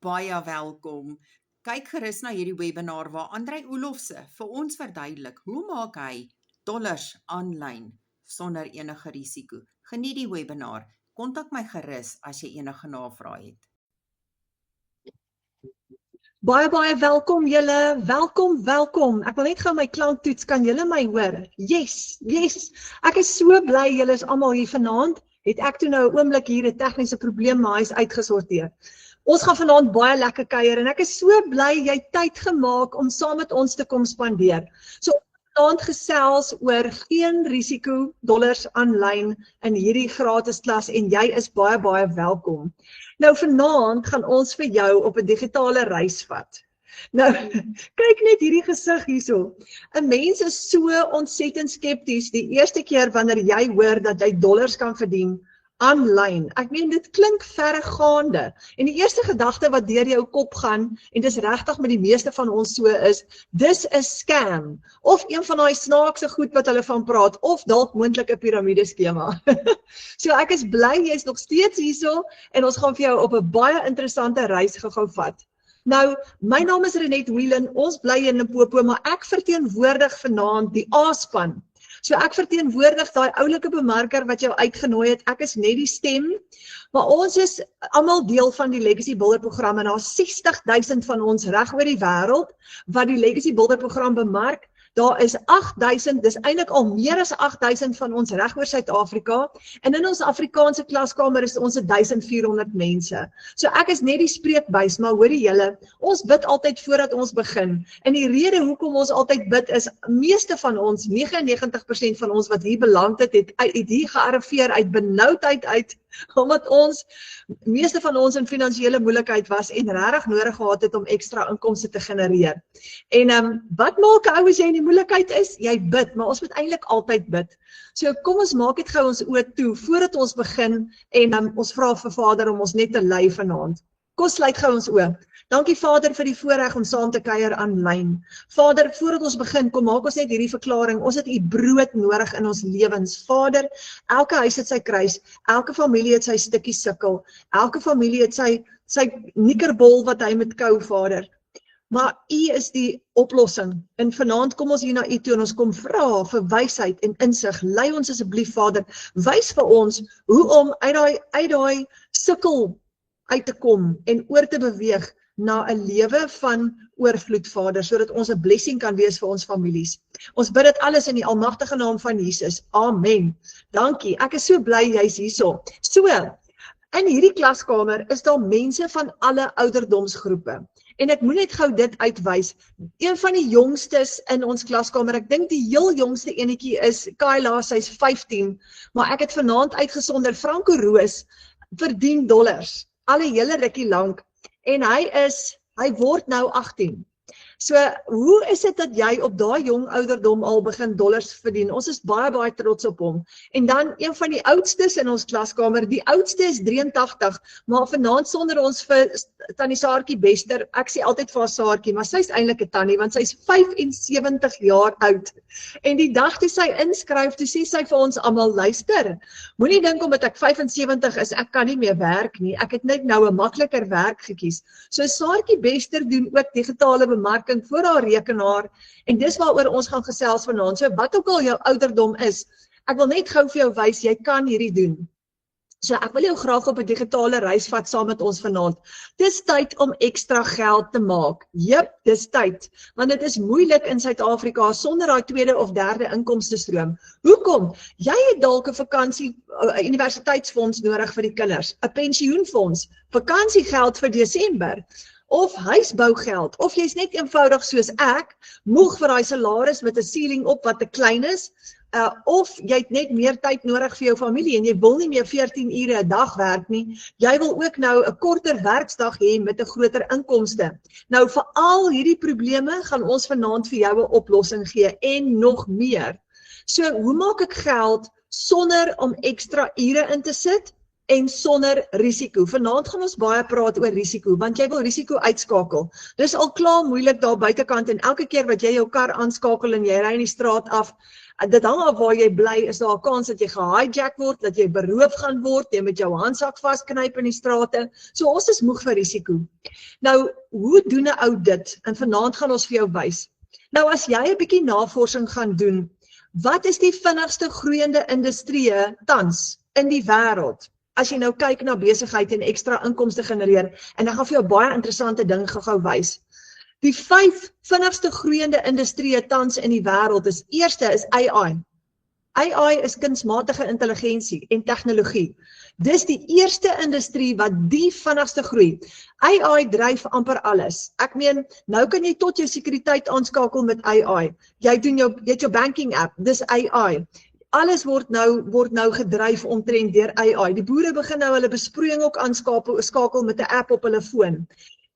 baie welkom. Kyk gerus na hierdie webinar waar André Olofse vir ons verduidelik hoe maak hy dollars aanlyn sonder enige risiko. Geniet die webinar. Kontak my gerus as jy enige navrae het. Baie welkom julle, welkom. Ek wil net gou my klanktoets, kan julle my hoor? Yes. Ek is so bly julle is almal hier vanaand. Het ek toe nou 'n oomblik hier 'n tegniese probleem, maar hy is uitgesorteer. Ons gaan vanaand baie lekker kuier en ek is so bly jy het tyd gemaak om saam met ons te kom spandeer. So vanaand gesels oor geen risiko dollars aanlyn in hierdie gratis klas en jy is baie welkom. Nou vanaand gaan ons vir jou op 'n digitale reis vat. Nou, kyk net hierdie gesig hierso. 'n Mens is so ontsettend skepties die eerste keer wanneer jy hoor dat jy dollars kan verdien aanlyn. Ek meen dit klink verregaande. En die eerste gedagte wat deur jou kop gaan, en dis regtig met die meeste van ons so is, dis 'n scam of een van daai snaakse goed wat hulle van praat of dalk moontlik 'n piramideskema. So ek is bly jy's nog steeds hierso en ons gaan vir jou op 'n baie interessante reis gou vat. Nou, my naam is Renet Whelan, ons bly in Limpopo, maar ek verteenwoordig vanaand die A-span. So ek verteenwoordig daai oulike bemarker wat jou uitgenooi het, ek is net die stem, maar ons is almal deel van die Legacy Builder program en daar is 60,000 van ons reg oor die wêreld wat die Legacy Builder program bemark. Daar is 8,000, dis eintlik al meer as 8,000 van ons reg oor Suid-Afrika en in ons Afrikaanse klaskamer is ons 1,400 mense. So ek is net die spreekbuis, maar hoorie julle, ons bid altyd voordat ons begin. En die rede hoekom ons altyd bid is, meeste van ons, 99% van ons wat hier beland het hier gearriveer uit benoudheid uit, omdat meeste van ons in finansiële moeilikheid was en regtig nodig gehad het om ekstra inkomste te genereer. En wat maak 'n ou as jy in die moeilikheid is? Jy bid, maar ons moet eintlik altyd bid. So kom ons maak dit gou ons oë toe voordat ons begin en ons vra vir Vader om ons net te lei vanaand. Kom sluit gou ons oë. Dankie Vader vir die voorreg om saam te kuier aanlyn. Vader, voordat ons begin, kom maak ons net hierdie verklaring. Ons het u brood nodig in ons lewens. Vader, elke huis het sy kruis, elke familie het sy stukkie sukkel, elke familie het sy nikkerbol wat hy moet kou, Vader. Maar u is die oplossing. En vanaand kom ons hier na u toe en ons kom vra vir wysheid en insig. Lei ons asseblief, Vader. Wys vir ons hoe om uit daai sukkel uit te kom en oor te beweeg na 'n lewe van oorvloed, Vader, sodat ons 'n blessing kan wees vir ons families. Ons bid dit alles in die almagtige naam van Jesus. Amen. Dankie. Ek is so bly jy's hierso. So, in hierdie klaskamer is daar mense van alle ouderdomsgroepe. En ek moet net gou dit uitwys. Een van die jongstes in ons klaskamer, ek dink die heel jongste enetjie is Kyla, sy's 15, maar ek het vanaand uitgesonder Franco Roos verdien dollars, al 'n hele rukkie lank. En hy word nou 18. So, hoe is dit dat jy op daai jong ouderdom al begin dollars verdien? Ons is baie trots op hom. En dan een van die oudstes in ons klaskamer, die oudste is 83, maar vanaand sonder ons vir Tannie Saartjie Bester, ek sê altyd vir haar Saartjie, maar sy is eintlik 'n tannie, want sy is 75 jaar oud. En die dag toe sy inskryf, toe sê sy vir ons almal, luister, moenie dink omdat ek 75 is, ek kan nie meer werk nie, ek het net nou 'n makliker werk gekies. So Saartjie Bester doen ook digitale bemarking voor haar rekenaar en dis waaroor ons gaan gesels vanaand. So wat ook al jou ouderdom is, ek wil net gou vir jou wys, jy kan hierdie doen. So ek wil jou graag op 'n digitale reis vat saam met ons vanaand. Dis tyd om ekstra geld te maak. Jep, dis tyd, want dit is moeilik in Suid-Afrika sonder daai tweede of derde inkomstestroom. Hoekom? Jy het dalk 'n vakansie, 'n universiteitsfonds nodig vir die kinders, 'n pensioenfonds, vakansiegeld vir Desember, of huisbougeld, of jy's net eenvoudig soos ek, moeg vir daai salaris met 'n ceiling op wat te klein is, of jy het net meer tyd nodig vir jou familie en jy wil nie meer 14 ure 'n dag werk nie, jy wil ook nou 'n korter werksdag hê met 'n groter inkomste. Nou vir al hierdie probleme gaan ons vanaand vir jou 'n oplossing gee en nog meer. So, hoe maak ek geld sonder om ekstra ure in te sit? En sonder risiko. Vanaand gaan ons baie praat oor risiko, want jy wil risiko uitskakel. Dis al klaar moeilik daar buitekant en elke keer wat jy jou kar aanskakel en jy ry in die straat af, dit hang af waar jy bly, is daar 'n kans dat jy gehijack word, dat jy beroof gaan word, jy met jou handsak vasknyp in die strate. So ons is moeg vir risiko. Nou, hoe doen 'n ou dit? En vanaand gaan ons vir jou wys. Nou as jy 'n bietjie navorsing gaan doen, wat is die vinnigste groeiende industrieë tans in die wêreld? As jy nou kyk na besigheid en ekstra inkomste genereer, en ek gaan vir jou baie interessante ding gou wys. Die 5 vinnigste groeiende industrieë tans in die wêreld is, eerste is AI. AI is kunsmatige intelligensie en tegnologie. Dis die eerste industrie wat die vinnigste groei. AI dryf amper alles. Ek meen, nou kan jy tot jou sekuriteit aanskakel met AI. Jy het jou banking app, dis AI. Alles word nou gedryf omtrent deur AI. Die boere begin nou hulle besproeiing ook aanskakel met 'n app op hulle foon.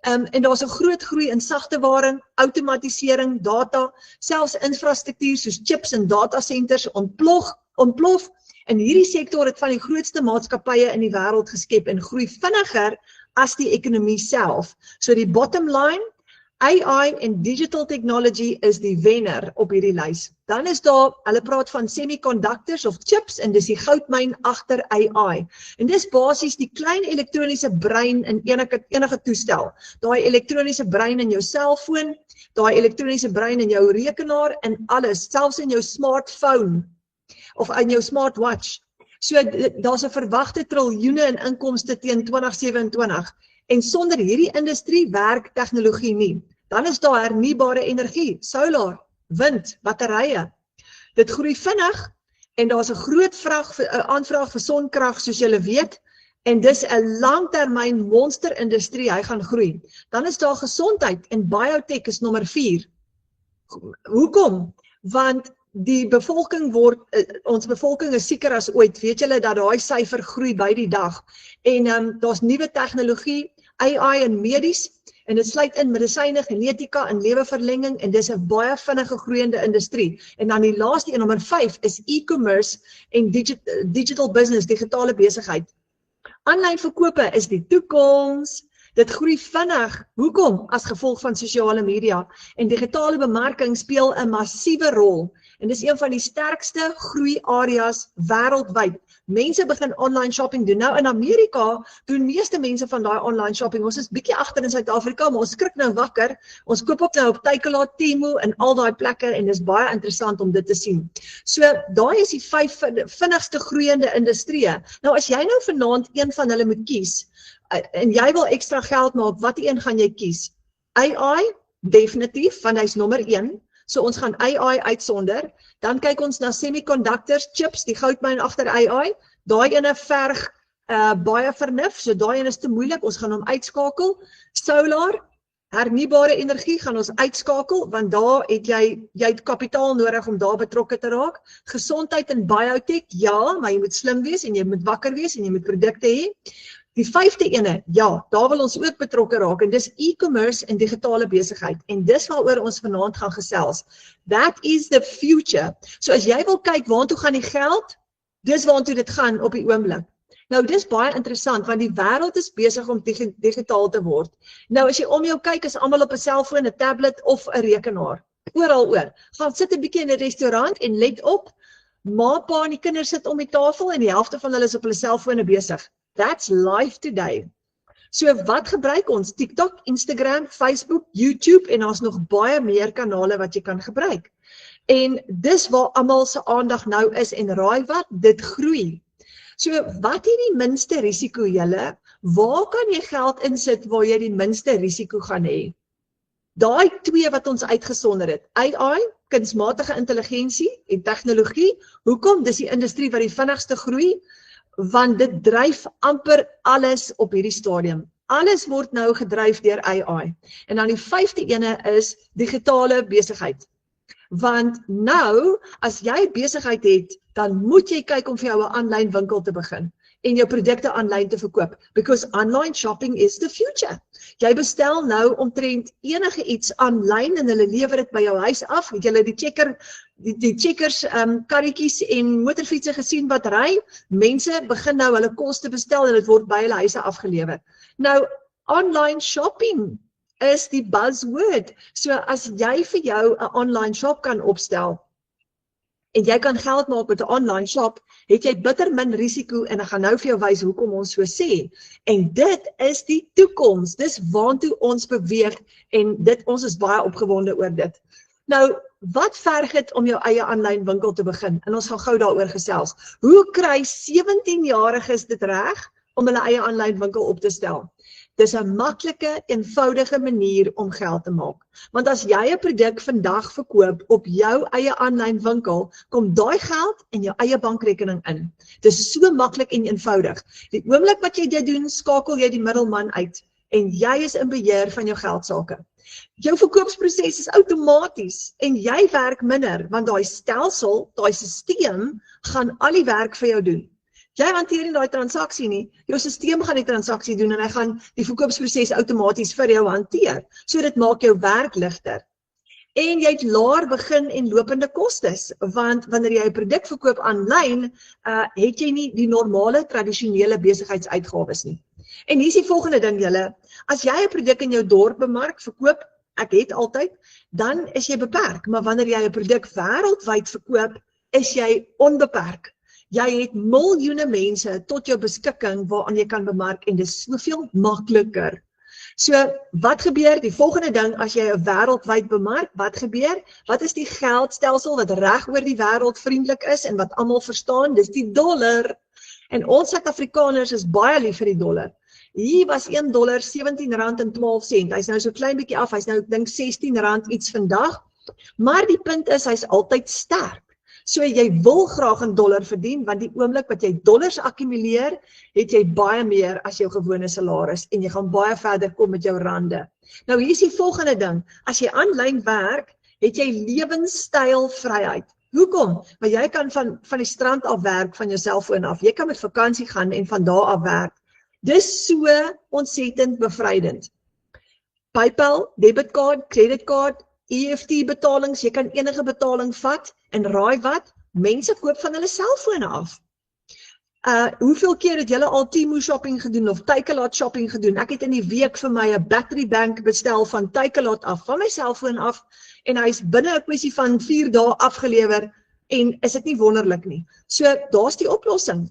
En daar's 'n groot groei in sagteware, outomatisering, data, selfs infrastruktuur soos chips en datacenters ontplof. En hierdie sektor het van die grootste maatskappye in die wêreld geskep en groei vinniger as die ekonomie self. So die bottom line, AI en digital technology is die wenner op hierdie lys. Dan is daar, hulle praat van semiconductors of chips en dis die goudmyn agter AI. En dis basies die klein elektroniese brein in enige toestel. Daai elektroniese brein in jou selfoon, daai elektroniese brein in jou rekenaar en alles, selfs in jou smartphone of in jou smartwatch. So daar's 'n verwagte triljoene in inkomste teen 2027. En sonder hierdie industrie werk tegnologie nie. Dan is daar hernubare energie, solar, wind, batterye. Dit groei vinnig en daar's 'n groot aanvraag vir sonkrag soos julle weet. En dis 'n langtermyn monsterindustrie, hy gaan groei. Dan is daar gesondheid en biotech is nommer 4. Hoekom? Want die bevolking ons bevolking is sieker as ooit. Weet julle dat daai syfer groei by die dag. En daar's nuwe tegnologie, AI en medies, en dit sluit in medisyne, genetika en leweverlenging, en dis 'n baie vinnige groeiende industrie. En dan die laaste een, nommer 5, is e-commerce en digital business, digitale besigheid. Aanlyn verkope is die toekoms. Dit groei vinnig. Hoekom? As gevolg van sosiale media. En digitale bemarking speel 'n massiewe rol. En dis een van die sterkste groeiareas wêreldwyd. Mense begin online shopping doen. Nou in Amerika doen meeste mense van daai online shopping. Ons is bietjie agter in Suid-Afrika, maar ons skrik nou wakker. Ons koop ook nou op Takealot, Temu en al daai plekke en dis baie interessant om dit te sien. So daai is die 5 vinnigste groeiende industrieë. Nou as jy nou vanaand een van hulle moet kies en jy wil ekstra geld maak, watter een gaan jy kies? AI, definitief, want hy's nommer 1. So ons gaan AI uitsonder. Dan kyk ons na semiconductors, chips, die goudmyn agter AI. Daai ene verg baie vernuf, so daai een is te moeilik, ons gaan hom uitskakel. Solar, hernubare energie gaan ons uitskakel, want daar het jy het kapitaal nodig om daar betrokke te raak. Gesondheid en biotech, ja, maar jy moet slim wees en jy moet wakker wees en jy moet produkte hê. Die 5de ene, ja, daar wil ons ook betrokke raak en dis e-commerce en digitale besigheid. En dis waaroor ons vanaand gaan gesels. That is the future. So as jy wil kyk waartoe gaan die geld, dis waartoe dit gaan op die oomblik. Nou dis baie interessant want die wêreld is besig om digitaal te word. Nou as jy om jou kyk, is almal op 'n selfoon, 'n tablet of 'n rekenaar. Oor. Gaan sit 'n bietjie in 'n restaurant en let op, ma, pa en die kinders sit om die tafel en die helfte van hulle is op hulle selfone besig. That's life today. So wat gebruik ons? TikTok, Instagram, Facebook, YouTube en daar's nog baie meer kanale wat jy kan gebruik. En dis waar almal se aandag nou is en raai wat? Dit groei. So wat het die minste risiko julle? Waar kan jy geld insit waar jy die minste risiko gaan hê? Daai 2 wat ons uitgesonder het. AI, kunsmatige intelligensie en tegnologie. Hoekom? Dis die industrie wat die vinnigste groei. Want dit dryf amper alles op hierdie stadium. Alles word nou gedryf deur AI. En dan die 5de ene is digitale besigheid. Want nou, as jy besigheid het, dan moet jy kyk om vir jou 'n aanlyn winkel te begin en jou produkte aanlyn te verkoop, because online shopping is the future. Jy bestel nou omtrent enige iets aanlyn en hulle lewer dit by jou huis af. Het julle die checkers karretjies en motorfietsse gesien wat ry? Mense begin nou hulle kos te bestel en dit word by hulle huise afgelewer. Nou, online shopping is die buzzword. So as jy vir jou 'n online shop kan opstel en jy kan geld maak met 'n online shop, het jy bitter min risiko en ek gaan nou vir jou wys hoekom ons so sê. En dit is die toekoms. Dis waartoe ons beweeg en ons is baie opgewonde oor dit. Nou, wat verg dit om jou eie aanlyn winkel te begin? En ons gaan gou daaroor gesels. Hoe kry 17-jariges dit reg om hulle eie aanlyn winkel op te stel? Dis 'n maklike, eenvoudige manier om geld te maak. Want as jy 'n produk vandag verkoop op jou eie aanlyn winkel, kom daai geld in jou eie bankrekening in. Dis so maklik en eenvoudig. Die oomblik wat jy dit doen, skakel jy die middelman uit en jy is in beheer van jou geldsaake. Jou verkoopsproses is outomaties en jy werk minder, want daai stelsel, daai stelsel gaan al die werk vir jou doen. Jy hanteer nie daai transaksie nie, jou stelsel gaan die transaksie doen en hy gaan die verkoopsproses outomaties vir jou hanteer. So dit maak jou werk ligter. En jy het laer begin en lopende kostes, want wanneer jy 'n produk verkoop aanlyn, het jy nie die normale tradisionele besigheidsuitgawes nie. En hier is die volgende ding julle, as jy 'n produk in jou dorp bemark, verkoop, ek het altyd, dan is jy beperk, maar wanneer jy 'n produk wêreldwyd verkoop, is jy onbeperk. Jy het miljoene mense tot jou beskikking waaraan jy kan bemark en dis soveel makliker. So, wat gebeur? Die volgende ding, as jy 'n wêreldwyd bemark, wat gebeur? Wat is die geldstelsel wat reg oor die wêreld vriendelik is en wat almal verstaan? Dis die dollar. En ons Suid-Afrikaners is baie lief vir die dollar. Hier was $1 R17.12. Hy's nou so klein bietjie af, hy's nou ek dink R16 iets vandag. Maar die punt is, hy's altyd sterk. So jy wil graag in dollar verdien, want die oomblik wat jy dollars akkumuleer, het jy baie meer as jou gewone salaris en jy gaan baie verder kom met jou rande. Nou hier is die volgende ding, as jy aanlyn werk, het jy lewenstylvryheid. Hoekom? Want jy kan van die strand af werk, van jou selfoon af, jy kan met vakansie gaan en van daar af werk. Dis so ontsettend bevrydend. PayPal, debitkaart, creditkaart, EFT betalings, jy kan enige betaling vat en raai wat? Mense koop van hulle selfone af. Hoeveel keer het julle al Temu shopping gedoen of Takealot shopping gedoen? Ek het in die week vir my 'n battery bank bestel van Takealot af, van my selfoon af en hy is binne 'n kwessie van 4 dae afgelewer en is dit nie wonderlik nie. So daar's die oplossing.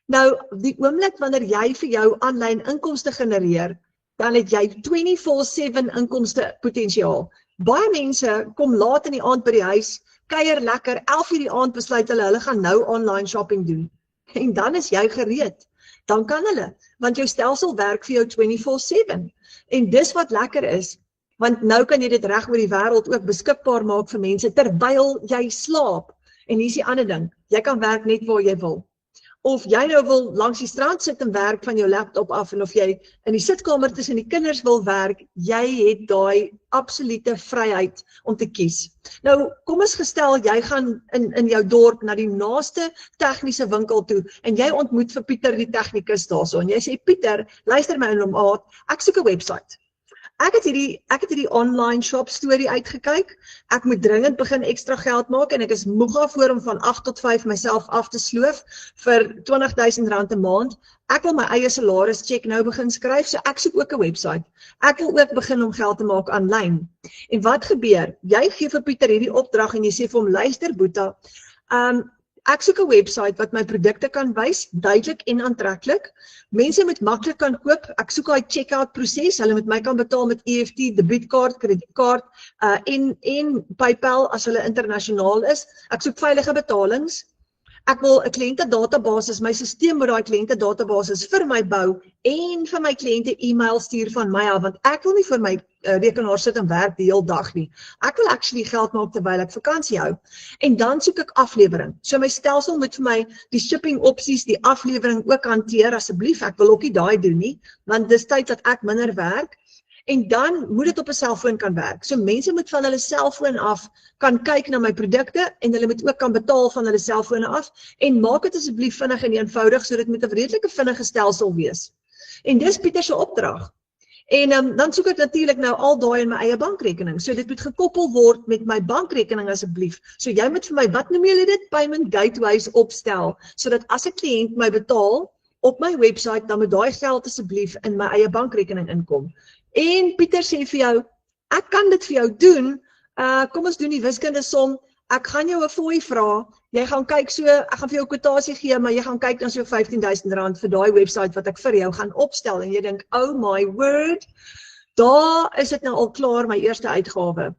Nou, die oomblik wanneer jy vir jou aanlyn inkomste genereer, dan het jy 24/7 inkomste potensiaal. Baie mense kom laat in die aand by die huis, kuier lekker, 11:00 die aand besluit hulle gaan nou online shopping doen. En dan is jy gereed. Dan kan hulle, want jou stelsel werk vir jou 24/7. En dis wat lekker is, want nou kan jy dit reg oor die wêreld ook beskikbaar maak vir mense terwyl jy slaap. En hier is die ander ding, jy kan werk net waar jy wil. Of jy nou wil langs die strand sit en werk van jou laptop af en of jy in die sitkamer tussen die kinders wil werk, jy het daai absolute vryheid om te kies. Nou, kom ons gestel, jy gaan in jou dorp na die naaste tegniese winkel toe en jy ontmoet vir Pieter die tegnikus daarso en jy sê, Pieter, luister my in maat, ek soek 'n website. Ek het hierdie online shop storie uitgekyk. Ek moet dringend begin ekstra geld maak en ek is moeg daarvoor om van 8 tot 5 myself af te sloof vir R20.000 'n maand. Ek wil my eie salaris check nou begin skryf, so ek soek ook 'n website. Ek wil ook begin om geld te maak aanlyn. En wat gebeur? Jy gee vir Pieter hierdie opdrag en jy sê vir hom, luister Boeta, ek soek 'n website wat my produkte kan wys, duidelik en aantreklik. Mense moet maklik kan koop. Ek soek daai checkout proses. Hulle moet my kan betaal met EFT, debitkaart, kredietkaart en PayPal as hulle internasionaal is. Ek soek veilige betalings. Ek wil 'n kliënte-database, my stelsel moet daai kliënte-database vir my bou en vir my kliënte e-mail stuur van my af, want ek wil nie vir my rekenaar sit en werk die hele dag nie. Ek wil actually geld maak terwyl ek vakansie hou. En dan soek ek aflewering. So my stelsel moet vir my die shipping opsies, die aflewering ook hanteer asseblief. Ek wil ook nie daai doen nie, want dis tyd dat ek minder werk. En dan moet dit op 'n selfoon kan werk. So mense moet van hulle selfoon af kan kyk na my produkte en hulle moet ook kan betaal van hulle selfone af en maak dit asseblief vinnig en eenvoudig sodat dit met 'n redelike vinnige stelsel wees. En dis Pieter se opdrag. En dan soek ek natuurlik nou al daai in my eie bankrekening. So dit moet gekoppel word met my bankrekening asseblief. So jy moet vir my, wat noem julle dit, payment gateways opstel, sodat as 'n kliënt my betaal op my website, dan moet daai geld asseblief in my eie bankrekening inkom. En Pieter sê vir jou, ek kan dit vir jou doen, kom ons doen die wiskunde som, ek gaan jou 'n fooi vra Jy gaan kyk so, ek gaan vir jou 'n kwotasie gee, maar jy gaan kyk dan so R15,000 vir daai webwerf wat ek vir jou gaan opstel en jy dink, oh my word, daar is dit nou al klaar my eerste uitgawe.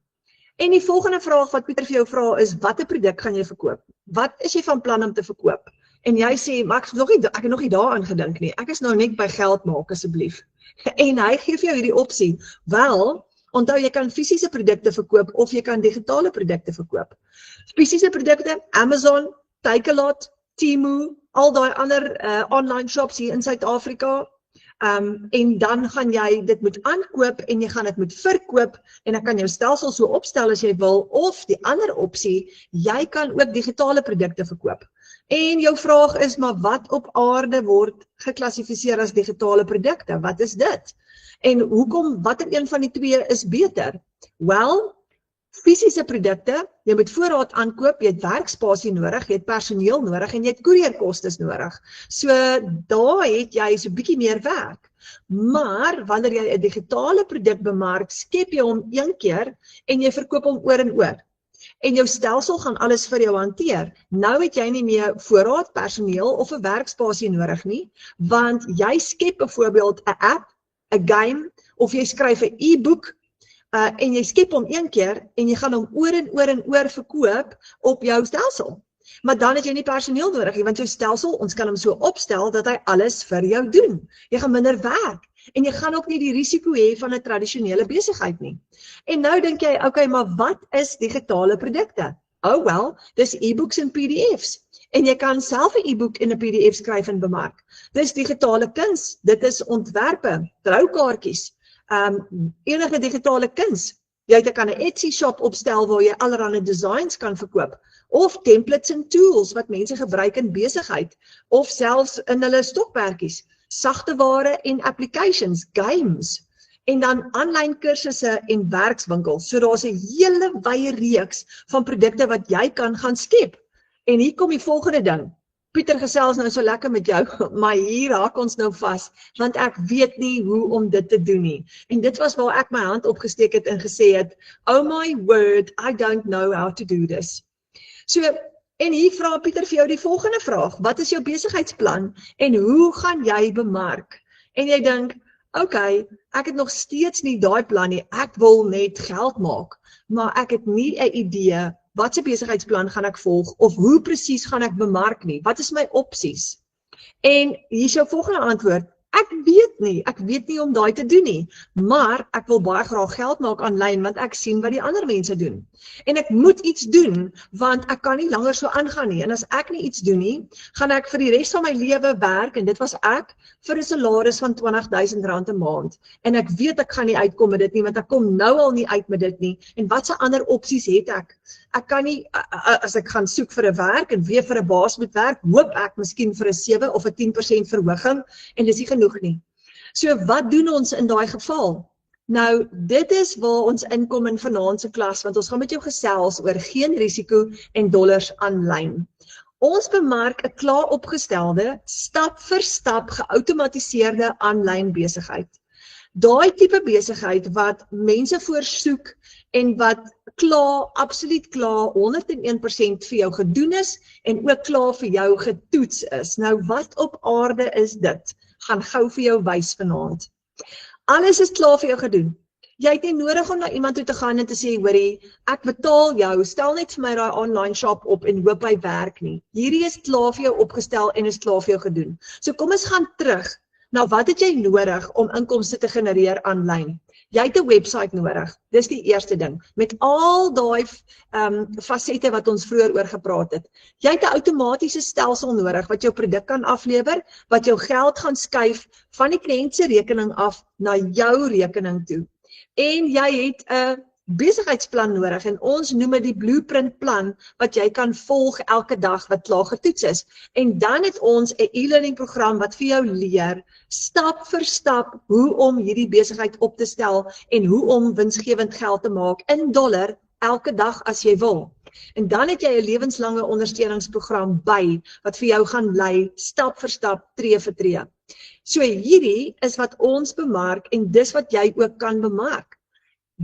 En die volgende vraag wat Pieter vir jou vra is, watter produk gaan jy verkoop? Wat is jy van plan om te verkoop? En jy sê, maar ek het nog nie daaraan gedink nie. Ek is nou net by geld maak asseblief. En hy gee vir jou hierdie opsie. Wel, onthou jy kan fisiese produkte verkoop of jy kan digitale produkte verkoop. Fisiese produkte, Amazon, Takealot, Temu, al daai ander online shops hier in Suid-Afrika. En dan gaan jy dit moet aankoop en jy gaan dit moet verkoop en dan kan jou stelsel so opstel as jy wil, of die ander opsie, jy kan ook digitale produkte verkoop. En jou vraag is, maar wat op aarde word geklassifiseer as digitale produkte? Wat is dit? En hoekom, watter een van die twee is beter? Wel, fisiese produkte, jy moet voorraad aankoop, jy het werkspasie nodig, jy het personeel nodig en jy het koerierkostes nodig. So daar het jy so bietjie meer werk. Maar wanneer jy 'n digitale produk bemark, skep jy hom een keer en jy verkoop hom oor en oor. En jou stelsel gaan alles vir jou hanteer. Nou het jy nie meer voorraad, personeel of 'n werkspasie nodig nie, want jy skep byvoorbeeld 'n app, 'n game of jy skryf 'n e-boek en jy skep hom een keer en jy gaan hom oor en oor en oor verkoop op jou stelsel. Maar dan het jy nie personeel nodig nie, want jou stelsel, ons kan hom so opstel dat hy alles vir jou doen. Jy gaan minder werk en jy gaan ook nie die risiko hê van 'n tradisionele besigheid nie. En nou dink jy, okay, maar wat is digitale produkte? Oh well, dis e-books en PDFs. En jy kan self 'n e-book en 'n PDF skryf en bemark. Dis digitale kuns, dit is ontwerpe, troukaartjies, enige digitale kuns. Jy kan 'n Etsy shop opstel waar jy allerlei designs kan verkoop, of templates en tools wat mense gebruik in besigheid, of selfs in hulle stokperdjies, sagte ware en applications, games, en dan aanlyn kursusse en werkswinkels. So daar's 'n hele wye reeks van produkte wat jy kan gaan skep. En hier kom die volgende ding. Pieter gesels nou so lekker met jou, maar hier haak ons nou vas, want ek weet nie hoe om dit te doen nie. En dit was waar ek my hand opgesteek het en gesê het, oh my word, I don't know how to do this. So, en hier vra Pieter vir jou die volgende vraag, wat is jou besigheidsplan en hoe gaan jy bemark? En jy dink, okay, ek het nog steeds nie daai plan nie, ek wil net geld maak, maar ek het nie 'n idee, wat se besigheidsplan gaan ek volg, of hoe presies gaan ek bemark nie, wat is my opsies? En hier is jou volgende antwoord, ek weet nie om daai te doen nie, maar ek wil baie graag geld maak aanlyn, want ek sien wat die ander mense doen. En ek moet iets doen, want ek kan nie langer so aangaan nie, en as ek nie iets doen nie, gaan ek vir die res van my lewe werk, en dit was ek, vir 'n salaris van R20,000 'n maand. En ek weet ek gaan nie uitkom met dit nie, want ek kom nou al nie uit met dit nie, en wat se ander opsies het ek? Ek kan nie, as ek gaan soek vir 'n werk, en weer vir 'n baas moet werk, hoop ek miskien vir 'n 7 of 'n 10% verhoging, en dis nie genoeg nie. So wat doen ons in daai geval? Nou, dit is waar ons inkom in vanaand se klas, want ons gaan met jou gesels oor geen risiko en dollars aanlyn. Ons bemark 'n klaar opgestelde, stap vir stap geautomatiseerde aanlyn besigheid. Daai tipe besigheid wat mense voorsoek en wat absoluut klaar 101% vir jou gedoen is en ook klaar vir jou getoets is. Nou, wat op aarde is dit? Gaan gou vir jou wys vanaand. Alles is klaar vir jou gedoen. Jy het nie nodig om na iemand toe te gaan en te sê, hoorie, ek betaal jou, stel net vir my daai online shop op en hoop hy werk nie. Hierdie is klaar vir jou opgestel en is klaar vir jou gedoen. So kom ons gaan terug. Nou, wat het jy nodig om inkomste te genereer aanlyn? Jy het 'n website nodig, dis die eerste ding, met al daai fasette wat ons vroeër oor gepraat het. Jy het 'n outomatiese stelsel nodig, wat jou produk kan aflewer, wat jou geld gaan skuif van die kliënt se rekening af na jou rekening toe. En jy het 'n besigheidsplan nodig, en ons noem dit die blueprint plan, wat jy kan volg elke dag, wat klaar getoets is. En dan het ons 'n e-learning program wat vir jou leer, stap vir stap, hoe om hierdie besigheid op te stel, en hoe om winsgewend geld te maak, in dollar, elke dag as jy wil. En dan het jy 'n lewenslange ondersteuningsprogram by, wat vir jou gaan lei, stap vir stap, tree vir tree. So hierdie is wat ons bemark, en dis wat jy ook kan bemark.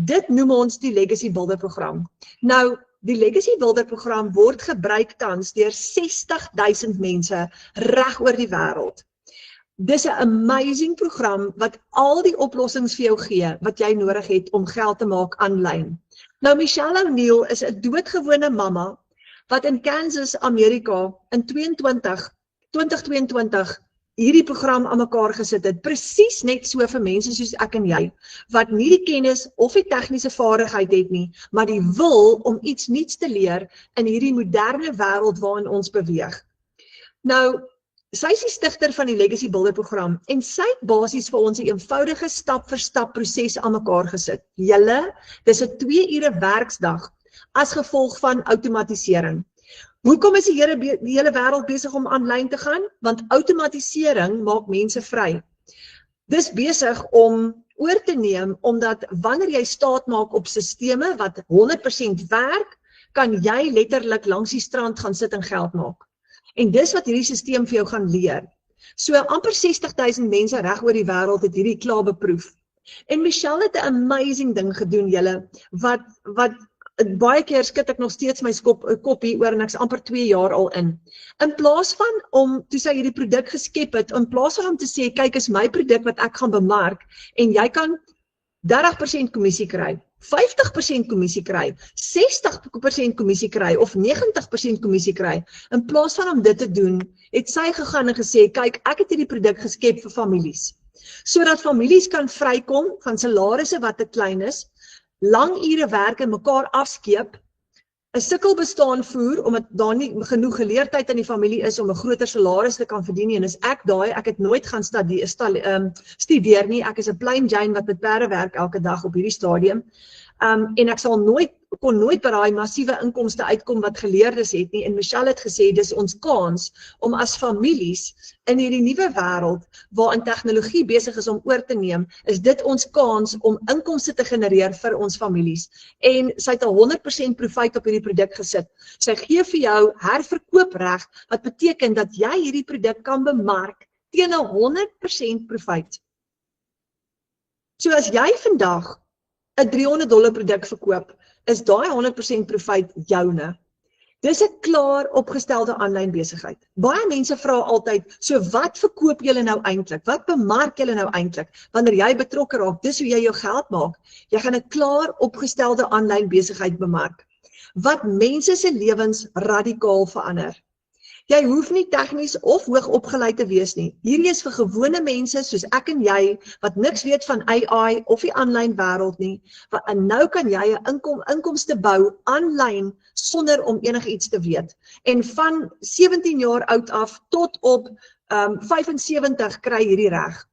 Dit noem ons die Legacy Builder program. Nou, die Legacy Builder program word gebruik tans deur 60.000 mense reg oor die wêreld. Dis 'n amazing program wat al die oplossings vir jou gee wat jy nodig het om geld te maak aanlyn. Nou Michelle O'Neil is 'n doodgewone mamma wat in Kansas, Amerika in 2022 hierdie program aan mekaar gesit het, presies net so vir mense soos ek en jy, wat nie die kennis of die tegniese vaardigheid het nie, maar die wil om iets nuuts te leer in hierdie moderne wêreld waarin ons beweeg. Nou, sy is die stigter van die Legacy Builder program en sy het basies vir ons 'n eenvoudige stap-vir-stap proses aan mekaar gesit. Dis 'n 2 ure werksdag as gevolg van outomatisering. Hoekom is die hele wêreld besig om aanlyn te gaan? Want outomatisering maak mense vry. Dis besig om oor te neem, omdat wanneer jy staat maak op sisteme wat 100% werk, kan jy letterlik langs die strand gaan sit en geld maak. En dis wat hierdie stelsel vir jou gaan leer. So amper 60.000 mense reg oor die wêreld het hierdie klaar beproef. En Michelle het 'n amazing ding gedoen, wat baie keer skud ek nog steeds my kop hier oor en ek's amper 2 jaar al in. In plaas van om, toe sy hierdie produk geskep het, in plaas van om te sê, kyk is my produk wat ek gaan bemark, en jy kan 30% kommissie kry, 50% kommissie kry, 60% kommissie kry, of 90% kommissie kry. In plaas van om dit te doen, het sy gegaan en gesê, kyk, ek het hierdie produk geskep vir families. Sodat families kan vrykom van salarisse wat te klein is, lang ure werk en mekaar afskeep, 'n sukkel bestaan voer, omdat daar nie genoeg geleerdheid in die familie is om 'n groter salaris te kan verdien nie, en is ek het nooit gaan studeer nie, ek is 'n plain Jane wat met perde werk elke dag op hierdie stadium, en ek kon nooit by daai massiewe inkomste uitkom wat geleerdes het nie, en Michelle het gesê, dis ons kans om as families in hierdie nuwe wêreld, waarin tegnologie besig is om oor te neem, is dit ons kans om inkomste te genereer vir ons families. En sy het 100% profijt op hierdie produk gesit. Sy gee vir jou herverkoopreg, wat beteken dat jy hierdie produk kan bemark teen 100% profijt. So as jy vandag 'n $300 produk verkoop, is daai 100% profijt joune. Dis 'n klaar opgestelde aanlyn besigheid. Baie mense vra altyd, so wat verkoop julle nou eintlik? Wat bemark julle nou eintlik? Wanneer jy betrokke raak, dis hoe jy jou geld maak. Jy gaan 'n klaar opgestelde aanlyn besigheid bemark, wat mense se lewens radikaal verander. Jy hoef nie tegnies of hoog opgeleid te wees nie. Hierdie is vir gewone mense soos ek en jy, wat niks weet van AI of die aanlyn wêreld nie, en nou kan jy 'n inkomste bou aanlyn sonder om enigiets te weet. En van 17 jaar oud af tot op 75 kry hierdie reg.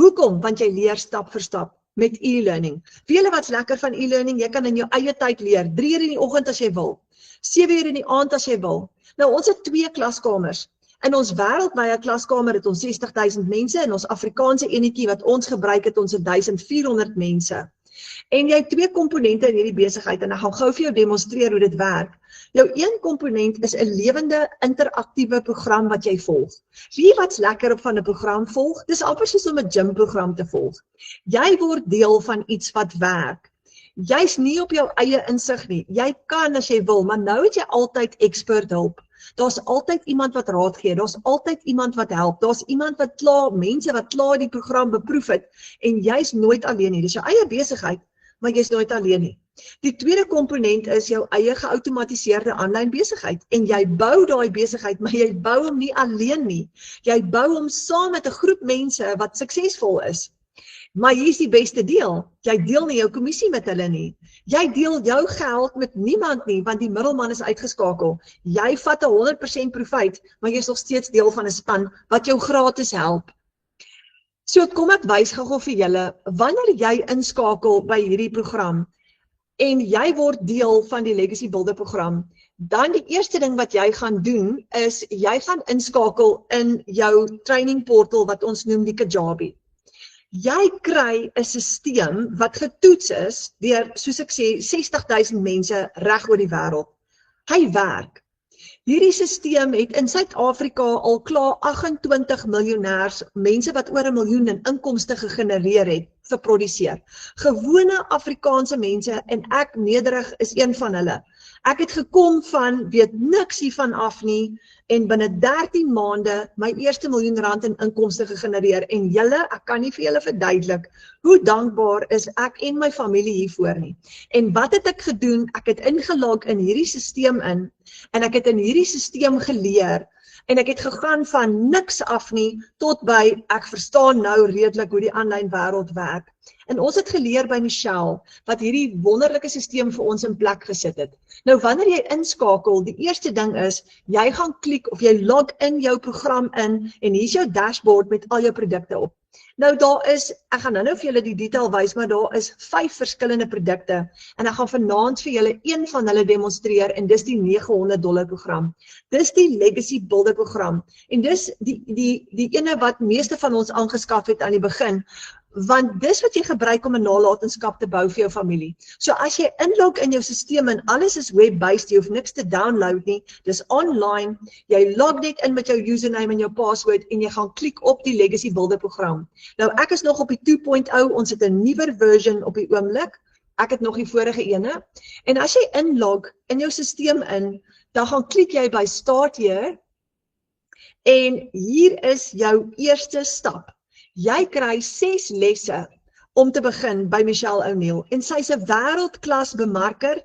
Hoekom? Want jy leer stap vir stap met e-learning. Weet julle wat's lekker van e-learning? Jy kan in jou eie tyd leer, 3 uur in die oggend as jy wil, 7 uur in die aand as jy wil. Nou, ons het 2 klaskamers. In ons wêreldwye klaskamer het ons 60.000 mense, en ons Afrikaanse enetjie wat ons gebruik het, ons 1.400 mense. En jy het 2 komponente in hierdie besigheid, en ek gaan gou vir jou demonstreer hoe dit werk. Jou een komponent is 'n lewende, interaktiewe program wat jy volg. Wie wat's lekker op van 'n program volg? Dis amper soos om 'n gymprogram te volg. Jy word deel van iets wat werk. Jy's nie op jou eie insig nie. Jy kan as jy wil, maar nou het jy altyd expert hulp. Daar's altyd iemand wat raad gee, daar's altyd iemand wat help, daar's iemand wat mense wat klaar die program beproef het, en jy's nooit alleen nie. Dis jou eie besigheid, maar jy's nooit alleen nie. Die tweede komponent is jou eie geautomatiseerde aanlyn besigheid, en jy bou daai besigheid, maar jy bou hom nie alleen nie. Jy bou hom saam met 'n groep mense wat suksesvol is. Maar hier is die beste deel, jy deel nie jou kommissie met hulle nie. Jy deel jou geld met niemand nie, want die middelman is uitgeskakel. Jy vat 100% profijt, maar jy is nog steeds deel van 'n span wat jou gratis help. So kom ek wys gou vir julle, wanneer jy inskakel by hierdie program, en jy word deel van die Legacy Builder program, dan die eerste ding wat jy gaan doen, is jy gaan inskakel in jou training portal wat ons noem die Kajabi. Jy kry 'n stelsel wat getoets is deur, soos ek sê, 60.000 mense reg oor die wêreld. Hy werk. Hierdie stelsel het in Suid-Afrika al klaar 28 miljonêers, mense wat oor 1 miljoen in inkomste gegenereer het, geproduseer. Gewone Afrikaanse mense en ek nederig is een van hulle. Ek het gekom van weet niks hiervan af nie en binne 13 maande my eerste R1 miljoen in inkomste gegenereer en julle, ek kan nie vir julle verduidelik hoe dankbaar is ek en my familie hiervoor nie. En wat het ek gedoen? Ek het ingelog in hierdie stelsel in en ek het in hierdie stelsel geleer en ek het gegaan van niks af nie tot by ek verstaan nou redelik hoe die aanlyn wêreld werk. En ons het geleer by Michelle wat hierdie wonderlike stelsel vir ons in plek gesit het. Nou wanneer jy inskakel, die eerste ding is jy gaan klik of jy log in jou program in en hier's jou dashboard met al jou produkte op. Nou daar is, ek gaan nou vir julle die detail wys, maar daar is 5 verskillende produkte en ek gaan vanaand vir julle een van hulle demonstreer en dis die $900 program. Dis die Legacy Builder program en dis die ene wat meeste van ons aangeskaf het aan die begin, want dis wat jy gebruik om 'n nalatenskap te bou vir jou familie. So as jy inlog in jou stelsel en alles is web-based, jy hoef niks te download nie, dis online, jy log net in met jou username en jou password en jy gaan klik op die Legacy Builder program. Nou ek is nog op die 2.0, ons het 'n nuwer version op die oomblik, ek het nog die vorige ene, en as jy inlog in jou stelsel in, dan gaan klik jy by Start Here, en hier is jou eerste stap. Jy kry 6 lesse om te begin by Michelle O'Neil en sy's 'n wêreldklas bemarker.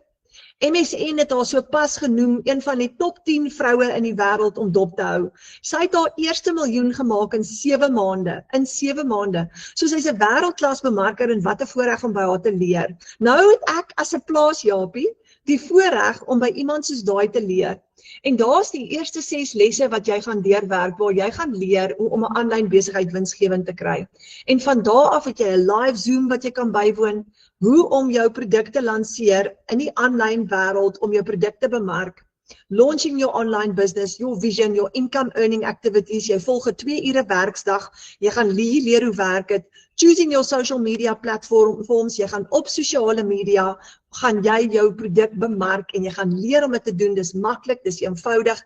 MSN het haar so pas genoem een van die top 10 vroue in die wêreld om dop te hou. Sy het haar eerste miljoen gemaak in 7 maande. In 7 maande. So sy's 'n wêreldklas bemarker en wat 'n voorreg om by haar te leer. Nou het ek as 'n plaasjapie die voorreg om by iemand soos daai te leer. En daar's die eerste 6 lesse wat jy gaan deurwerk waar jy gaan leer hoe om 'n aanlyn besigheid winsgewend te kry. En van daar af het jy 'n live Zoom wat jy kan bywoon, hoe om jou produkte lanseer in die aanlyn wêreld om jou produkte bemark. Launching your online business, your vision, your income earning activities, jy volg 'n 2 ure werksdag, jy gaan leer hoe werk dit, choosing your social media platforms, jy gaan op sosiale media, gaan jy jou produk bemark en jy gaan leer om dit te doen, dis maklik, dis eenvoudig,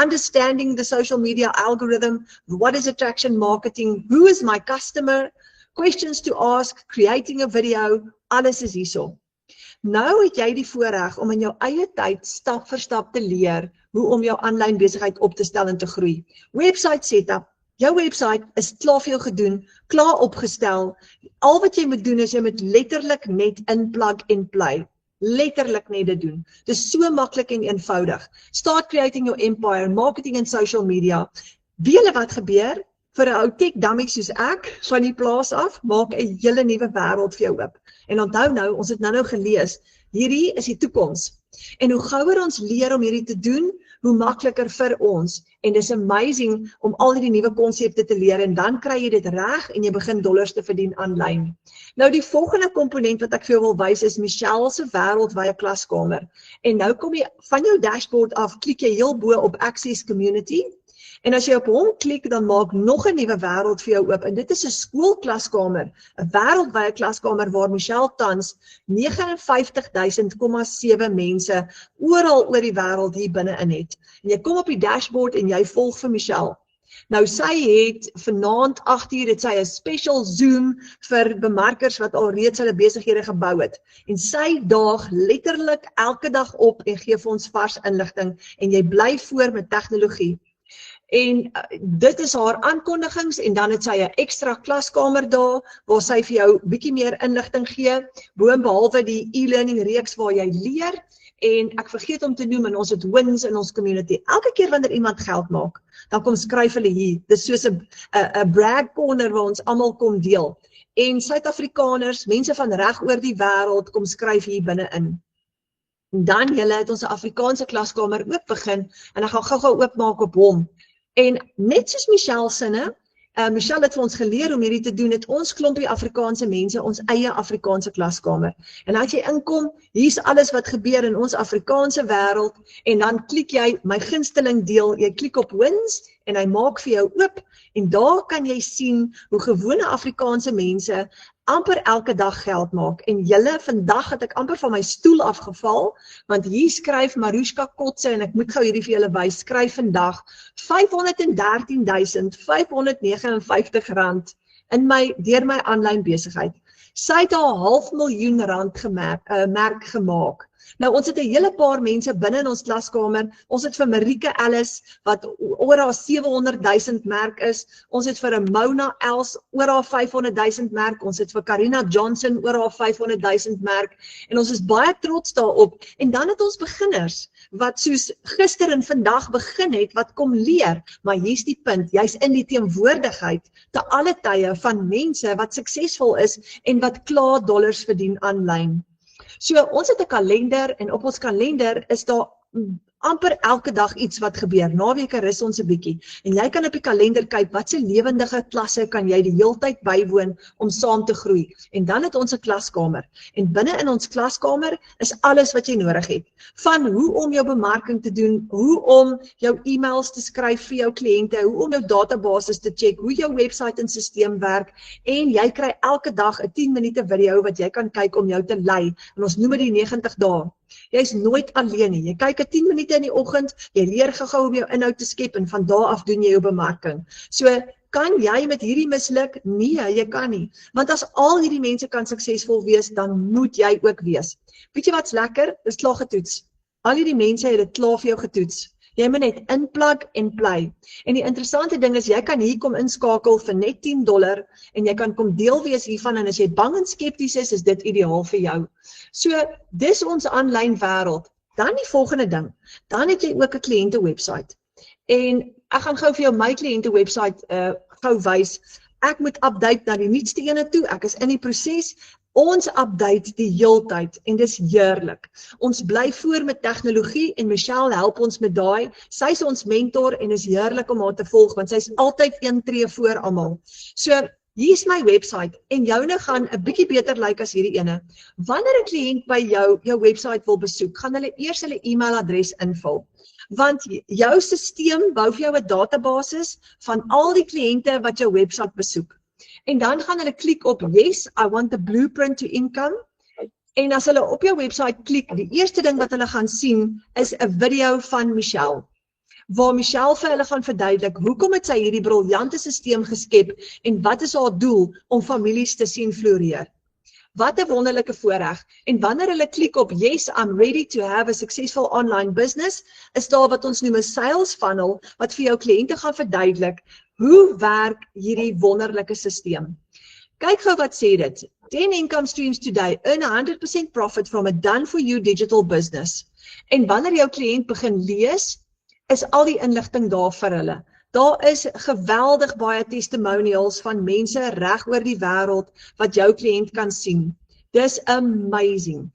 understanding the social media algorithm, what is attraction marketing, who is my customer, questions to ask, creating a video, alles is hierso. Nou het jy die voorreg om in jou eie tyd stap vir stap te leer hoe om jou aanlyn besigheid op te stel en te groei. Website setup. Jou website is klaar vir jou gedoen, klaar opgestel. Al wat jy moet doen is jy moet letterlik net in plug and play. Letterlik net dit doen. Dis so maklik en eenvoudig. Start creating your empire, marketing en social media. Weet julle wat gebeur? Vir 'n ou tech dummy soos ek, van die plaas af, maak 'n hele nuwe wêreld vir jou oop. En onthou nou, ons het nou gelees, hierdie is die toekoms. En hoe gouer ons leer om hierdie te doen, hoe makliker vir ons. En dis amazing om al hierdie nuwe konsepte te leer en dan kry jy dit reg en jy begin dollars te verdien aanlyn. Nou die volgende komponent wat ek vir jou wil wys is Michelle se wêreldwye klaskamer. En nou kom jy van jou dashboard af, klik jy heel bo op Access Community. En as jy op hom klik, dan maak nog 'n nuwe wêreld vir jou oop. En dit is 'n skoolklaskamer, 'n wêreldwye klaskamer waar Michelle tans 59.000,7 mense oral oor die wêreld hier binne-in het. En jy kom op die dashboard en jy volg vir Michelle. Nou sy het vanaand 8:00 het sy 'n special Zoom vir bemarkers wat al reeds hulle besighede gebou het. En sy daag letterlik elke dag op en gee vir ons vars inligting en jy bly voor met tegnologie. En dit is haar aankondigings en dan het sy 'n ekstra klaskamer daar waar sy vir jou bietjie meer inligting gee, boonbehalwe die e-learning reeks waar jy leer. En ek vergeet om te noem, en ons het wins in ons community. Elke keer wanneer iemand geld maak, dan kom skryf hulle hier. Dis soos 'n brag corner waar ons almal kom deel. En Suid-Afrikaners, mense van reg oor die wêreld kom skryf hier binne-in. Dan julle het ons 'n Afrikaanse klaskamer ook begin en ek gaan gou-gou oopmaak op hom. En net soos Michelle sinne, Michelle het vir ons geleer om hierdie te doen, het ons klompie Afrikaanse mense, ons eie Afrikaanse klaskamer. En as jy inkom, hier's alles wat gebeur in ons Afrikaanse wêreld, en dan klik jy my gunsteling deel, jy klik op wins, en hy maak vir jou oop, en daar kan jy sien hoe gewone Afrikaanse mense amper elke dag geld maak. En julle, vandag het ek amper van my stoel afgeval, want hier skryf Marushka Kotse, en ek moet gou hierdie vir julle wys, skryf vandag R513.559 deur my aanlyn besigheid. Sy het haar R500.000 merk gemaak. Nou ons het 'n hele paar mense binne in ons klaskamer. Ons het vir Marike Ellis wat oor haar 700.000 merk is. Ons het vir 'n Mona Els oor haar 500.000 merk. Ons het vir Karina Johnson oor haar 500.000 merk en ons is baie trots daarop. En dan het ons beginners wat soos gister en vandag begin het wat kom leer, maar hier's die punt, jy's in die teenwoordigheid te alle tye van mense wat suksesvol is en wat klaar dollars verdien aanlyn. So ons het 'n kalender en op ons kalender is daar amper elke dag iets wat gebeur. Naweke rus ons 'n bietjie en jy kan op die kalender kyk wat se lewendige klasse kan jy die heeltyd bywoon om saam te groei. En dan het ons 'n klaskamer en binne in ons klaskamer is alles wat jy nodig het. Van hoe om jou bemarking te doen, hoe om jou e-mails te skryf vir jou kliënte, hoe om jou databases te check, hoe jou webwerf en stelsel werk en jy kry elke dag 'n 10 minute video wat jy kan kyk om jou te lei en ons noem dit die 90 dae. Jy's nooit alleen nie. Jy kyk 'n 10 minute in die oggend, jy leer gou-gou om jou inhoud te skep en van daar af doen jy jou bemarking. So, kan jy met hierdie misluk? Nee, jy kan nie. Want as al hierdie mense kan suksesvol wees, dan moet jy ook wees. Weet jy wat's lekker? Dis klaar getoets. Al hierdie mense het dit klaar vir jou getoets. Jy moet net inplug en play. En die interessante ding is, jy kan hier kom inskakel vir net $10 en jy kan kom deel wees hiervan en as jy bang en skepties is dit ideaal vir jou. So, dis ons aanlyn wêreld. Dan die volgende ding, dan het jy ook 'n kliënte webwerf. En ek gaan gou vir jou my kliënte webwerf gou wys. Ek moet update na die nuutste ene toe, ek is in die proses. Ons update die heeltyd en dis heerlik. Ons bly voor met tegnologie en Michelle help ons met daai. Sy's ons mentor en is heerlik om haar te volg want sy's altyd een tree voor almal. So, hier's my webwerf en joune gaan 'n bietjie beter lyk as hierdie ene. Wanneer 'n kliënt by jou webwerf wil besoek, gaan hulle eers hulle e-mailadres invul. Want jou stelsel bou vir jou 'n database van al die kliënte wat jou webwerf besoek. En dan gaan hulle klik op yes, I want the blueprint to income. En as hulle op jou webwerf klik, die eerste ding wat hulle gaan sien is 'n video van Michelle. Waar Michelle vir hulle gaan verduidelik hoekom het sy hierdie briljante stelsel geskep en wat is haar doel om families te sien floreer. Wat 'n wonderlike voorreg. En wanneer hulle klik op yes, I'm ready to have a successful online business, is daar wat ons noem 'n sales funnel wat vir jou kliënte gaan verduidelik hoe werk hierdie wonderlike stelsel. Kyk gou wat sê dit. 10 income streams today, earn 100% profit from a done-for-you digital business. En wanneer jou kliënt begin lees, is al die inligting daar vir hulle. Daar is geweldig baie testimonials van mense reg oor die wêreld wat jou kliënt kan sien. Dis amazing.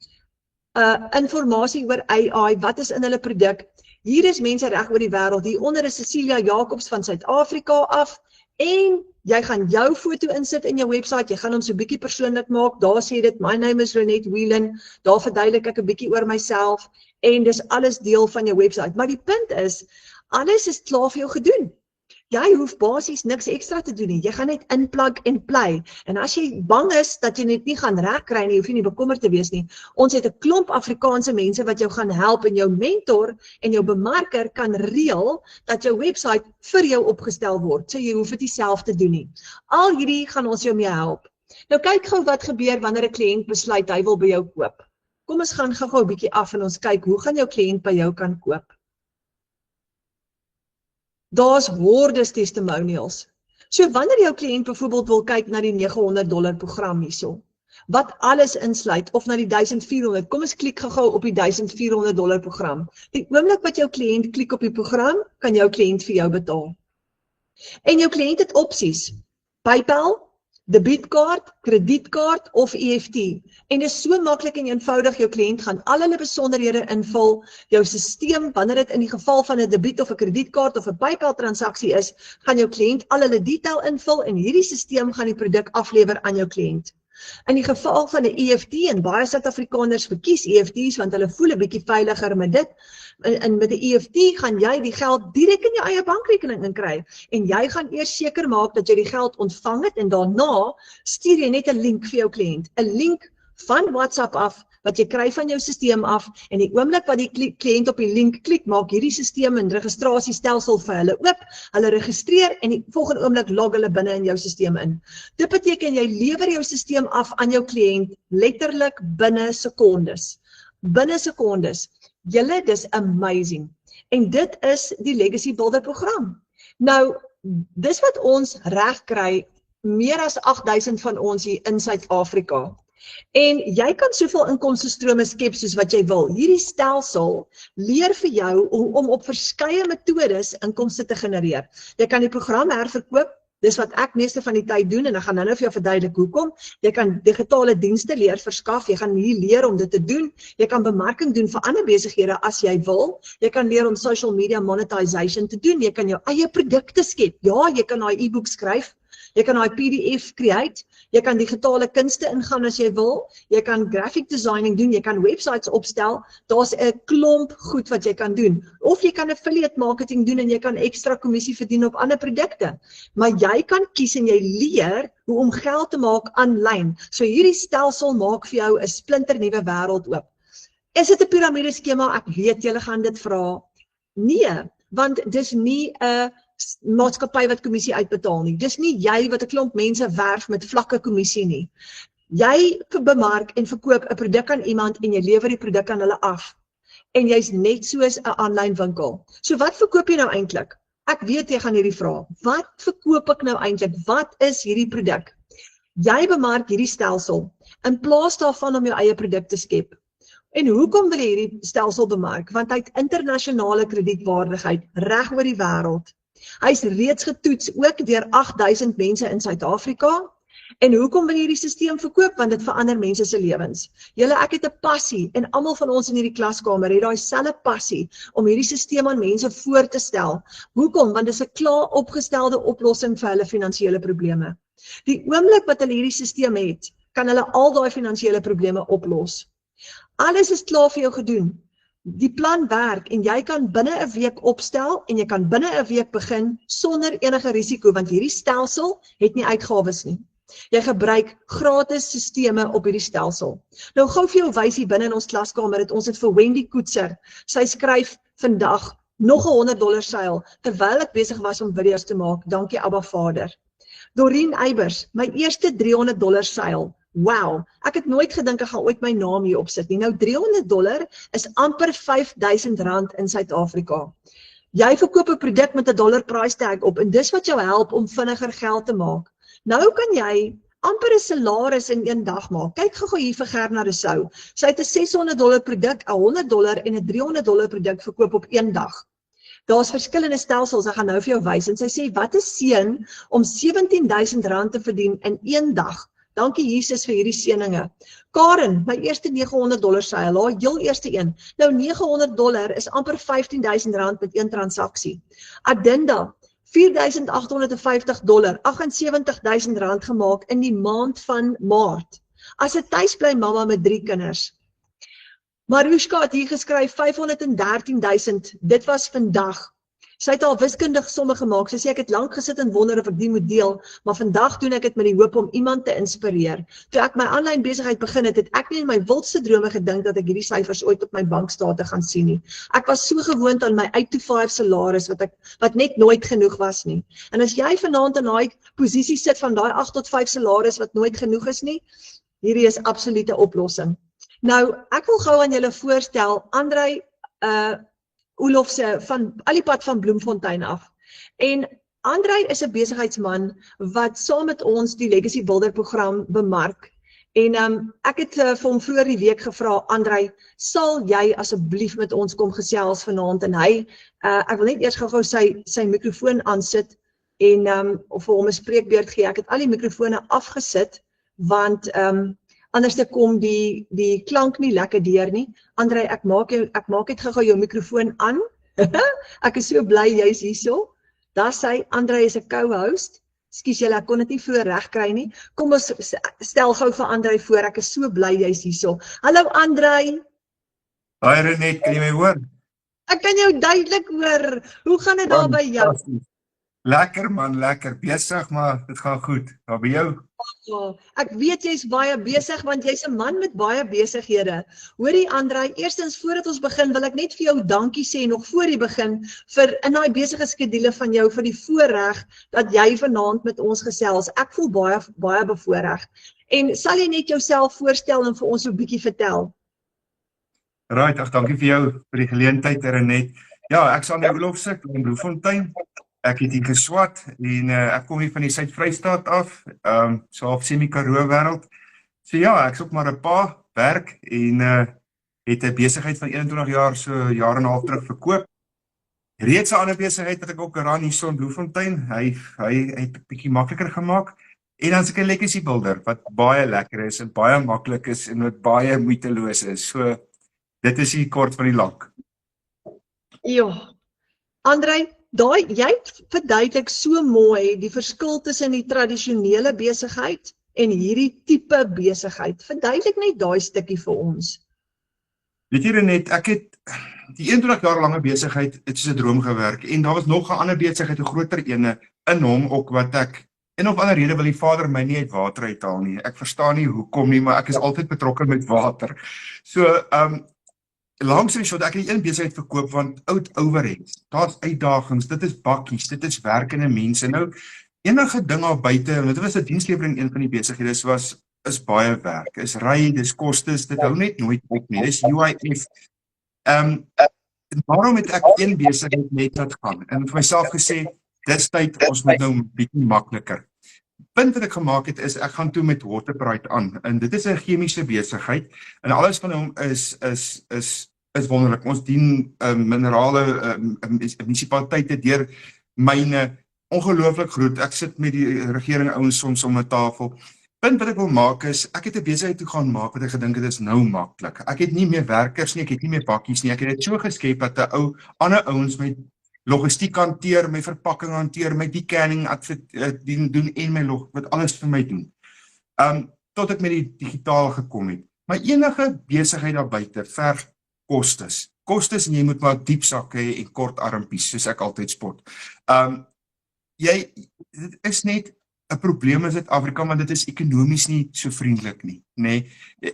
Informasie oor AI, wat is in hulle produk? Hier is mense reg oor die wêreld. Hieronder is Cecilia Jacobs van Suid-Afrika af en jy gaan jou foto insit in jou webwerf, jy gaan hom so 'n bietjie persoonlik maak. Daar sê dit, my name is Renette Whelan. Daar verduidelik ek 'n bietjie oor myself en dis alles deel van jou webwerf. Maar die punt is, alles is klaar vir jou gedoen. Jy hoef basies niks ekstra te doen nie. Jy gaan net inplug en play. En as jy bang is dat jy net nie gaan reg kry nie, hoef jy nie bekommerd te wees nie. Ons het 'n klomp Afrikaanse mense wat jou gaan help en jou mentor en jou bemarker kan reël dat jou webwerf vir jou opgestel word. So jy hoef dit nie self te doen nie. Al hierdie gaan ons jou mee help. Nou kyk gou wat gebeur wanneer 'n kliënt besluit hy wil by jou koop. Kom ons gaan gou 'n bietjie af en ons kyk hoe gaan jou kliënt by jou kan koop. Daar's hordes testimonials. So wanneer jou kliënt byvoorbeeld wil kyk na die $900 program hierso, wat alles insluit, of na die 1400, kom ons klik gou op die $1400 program. Die oomblik wat jou kliënt klik op die program, kan jou kliënt vir jou betaal. En jou kliënt het opsies, PayPal, debietkaart, kredietkaart of EFT. En dit is so maklik en eenvoudig, jou kliënt gaan al hulle besonderhede invul, jou stelsel, wanneer dit in die geval van 'n debiet of 'n kredietkaart of 'n PayPal transaksie is, gaan jou kliënt al hulle detail invul en hierdie stelsel gaan die produk aflewer aan jou kliënt. In die geval van 'n EFT, en baie Suid-Afrikaners verkies EFT's want hulle voel 'n bietjie veiliger met dit, en met 'n EFT gaan jy die geld direk in jou eie bankrekening inkry en jy gaan eers seker maak dat jy die geld ontvang het en daarna stuur jy net 'n link vir jou kliënt, 'n link van WhatsApp af wat jy kry van jou stelsel af en die oomblik wat die kliënt op die link klik, maak hierdie stelsel en registrasiestelsel vir hulle oop, hulle registreer en die volgende oomblik log hulle binne in jou stelsel in. Dit beteken jy lewer jou stelsel af aan jou kliënt letterlik binne sekondes. Binne sekondes. Julle, dis amazing. En dit is die Legacy Builder program. Nou, dis wat ons reg kry, meer as 8000 van ons hier in Suid-Afrika. En jy kan soveel inkomstestrome skep soos wat jy wil. Hierdie stelsel leer vir jou om op verskeie metodes inkomste te genereer. Jy kan die program herverkoop, dis wat ek meeste van die tyd doen en ek gaan nou vir jou verduidelik hoekom. Jy kan digitale dienste leer verskaf, jy gaan hier leer om dit te doen. Jy kan bemarking doen vir ander besighede as jy wil. Jy kan leer om social media monetization te doen. Jy kan jou eie produkte skep. Ja, jy kan daai e-book skryf. Jy kan daai PDF create, jy kan digitale kunste ingaan as jy wil, jy kan graphic designing doen, jy kan websites opstel, daar's 'n klomp goed wat jy kan doen. Of jy kan affiliate marketing doen en jy kan ekstra kommissie verdien op ander produkte. Maar jy kan kies en jy leer hoe om geld te maak aanlyn. So hierdie stelsel maak vir jou 'n splinternuwe wêreld oop. Is dit 'n piramideskema? Ek weet julle gaan dit vra. Nee, want dis nie 'n maatskappy wat kommissie uitbetaal nie. Dis nie jy wat 'n klomp mense werf met vlakke kommissie nie. Jy bemark en verkoop 'n produk aan iemand en jy lewer die produk aan hulle af. En jy's net soos 'n aanlyn winkel. So wat verkoop jy nou eintlik? Ek weet jy gaan hierdie vra. Wat verkoop ek nou eintlik? Wat is hierdie produk? Jy bemark hierdie stelsel in plaas daarvan om jou eie produk te skep. En hoekom wil jy hierdie stelsel bemark? Want hy het internasionale kredietwaardigheid reg oor die wêreld. Hy is reeds getoets ook deur 8000 mense in Suid-Afrika. En hoekom wil jy hierdie stelsel verkoop? Want dit verander mense se lewens. Julle, ek het 'n passie en almal van ons in hierdie klaskamer het daai selfe passie om hierdie stelsel aan mense voor te stel. Hoekom? Want dit is 'n klaar opgestelde oplossing vir hulle finansiële probleme. Die oomblik wat hulle hierdie stelsel het, kan hulle al daai finansiële probleme oplos. Alles is klaar vir jou gedoen. Die plan werk en jy kan binne 'n week opstel en jy kan binne 'n week begin sonder enige risiko want hierdie stelsel het nie uitgawes nie. Jy gebruik gratis sisteme op hierdie stelsel. Nou gou vir jou wys hier binne in ons klaskamer het ons dit vir Wendy Koetser. Sy skryf vandag nog 'n $100 seil terwyl ek besig was om video's te maak. Dankie Abba Vader. Dorien Eybers, my eerste $300 seil. Wow, ek het nooit gedink ek gaan ooit my naam hier opsit nie. Nou $300 is amper R5000 in Suid-Afrika. Jy verkoop 'n produk met 'n dollar price tag op en dis wat jou help om vinniger geld te maak. Nou kan jy amper 'n salaris in een dag maak. Kyk gou hier vir Gerna Rousseau. Sy het 'n $600 produk, 'n $100 en 'n $300 produk verkoop op een dag. Daar's verskillende stelsels, ek gaan nou vir jou wys en sy sê wat is seën om R17000 te verdien in een dag. Dankie Jesus vir hierdie seëninge. Karen, my eerste $900 seil, haar heel eerste een. Nou $900 is amper R15000 met een transaksie. Adinda, $4850, $78000 gemaak in die maand van Maart. As 'n tuisbly mamma met 3 kinders. Marushka het hier geskryf $513,000, dit was vandag. Sy het al wiskundig somme gemaak, sy sê ek het lank gesit en wonder of ek die moet deel, maar vandag doen ek dit met die hoop om iemand te inspireer. Toe ek my aanlyn besigheid begin het, het ek nie in my wildste drome gedink dat ek hierdie syfers ooit op my bankstate gaan sien nie. Ek was so gewoond aan my 8 to 5 salaris wat net nooit genoeg was nie. En as jy vanaand in daai posisie sit van daai 8 tot 5 salaris wat nooit genoeg is nie, hierdie is absolute oplossing. Nou, ek wil gou aan julle voorstel, Andrei Olofse van Alipad van Bloemfontein af. En Andrei is 'n besigheidsman wat saam met ons die Legacy Builder program bemark. En ek het vir hom vroeër die week gevra, Andrei, sal jy asseblief met ons kom gesels vanaand? En hy, ek wil net eers gou sy mikrofoon aansit en of vir hom 'n spreekbeurt gee. Ek het al die mikrofone afgesit want anders te kom die klank nie lekker deur nie. Andrei, ek maak net gou jou mikrofoon aan. Ek is so bly jy's hierso. Daar sê Andrei is 'n co-host. Ekskuus julle, ek kon dit nie vroeër reg kry nie. Kom ons stel gou vir Andrei voor. Ek is so bly jy's hierso. Hallo Andrei. Hi Renet, kan jy my hoor? Ek kan jou duidelik hoor. Hoe gaan dit daar by jou? Lekker man, lekker. Besig, maar dit gaan goed. Waar by jou? Ja, ek weet jy's baie besig want jy's 'n man met baie besighede. Hoorie Andrei, eerstens voordat ons begin wil ek net vir jou dankie sê nog voor die begin vir in daai besige skedule van jou vir die voorreg dat jy vanaand met ons gesels. Ek voel baie bevoorreg. En sal jy net jouself voorstel en vir ons so 'n bietjie vertel? Right, ag dankie vir jou vir die geleentheid, Renet. Ja, ek is Andrei Olofse in Bloemfontein. Ek het hier geswat en ek kom hier van die Suid-Vrystaat af, so op semi-Karoo wêreld. So ja, ek is ook maar 'n pa, werk en het 'n besigheid van 21 jaar so jaar en 'n half terug verkoop. Reeds 'n ander besigheid wat ek ook ran hier so in Bloemfontein. Hy het 'n bietjie makliker gemaak. En dan is ek 'n legacy builder wat baie lekker is en baie maklik is en wat baie moeiteloos is. So dit is die kort van die lank. Ja. Andrei, jy verduidelik so mooi die verskil tussen die tradisionele besigheid en hierdie tipe besigheid. Verduidelik net daai stukkie vir ons. Weet jy Renet, ek het die 21 jaar lange besigheid het soos 'n droom gewerk en daar was nog 'n ander besigheid, 'n groter ene in hom ook wat ek en of ander rede wil die vader my nie uit water uithaal nie. Ek verstaan nie hoekom nie, maar ek is altyd betrokke met water. So langs en short, ek het een besigheid verkoop want overheads, daar's uitdagings, dit is bakkies, dit is werkende mense. Nou, enige ding daar buite, en dit was 'n dienslewering een van die besighede, is baie werk, is ry, dis kostes, dit hou net nooit op nie, dis UIF. Waarom het ek een besigheid net laat gaan, en vir myself gesê, dis tyd, ons moet nou 'n bietjie makliker. Punt wat ek gemaak het is, ek gaan toe met Waterpride aan, en dit is 'n chemiese besigheid, en alles van hom is wonderlik. Ons dien minerale munisipaliteite deur myne, ongelooflik groot. Ek sit met die regering ouens soms om 'n tafel. Punt wat ek wil maak is, ek het 'n besigheid toe gaan maak wat ek gedink het is nou maklik. Ek het nie meer werkers nie, ek het nie meer bakkies nie, ek het dit so geskep dat ander ouens met logistiek hanteer, my verpakking hanteer, my decanning doen en my wat alles vir my doen. Tot ek met die digitaal gekom het. Maar enige besigheid daar buite verg kostes en jy moet maar diep sakke hê en kort armpies, soos ek altyd spot. Dit is net 'n probleem in Suid-Afrika, want dit is ekonomies nie so vriendelik nie, nê.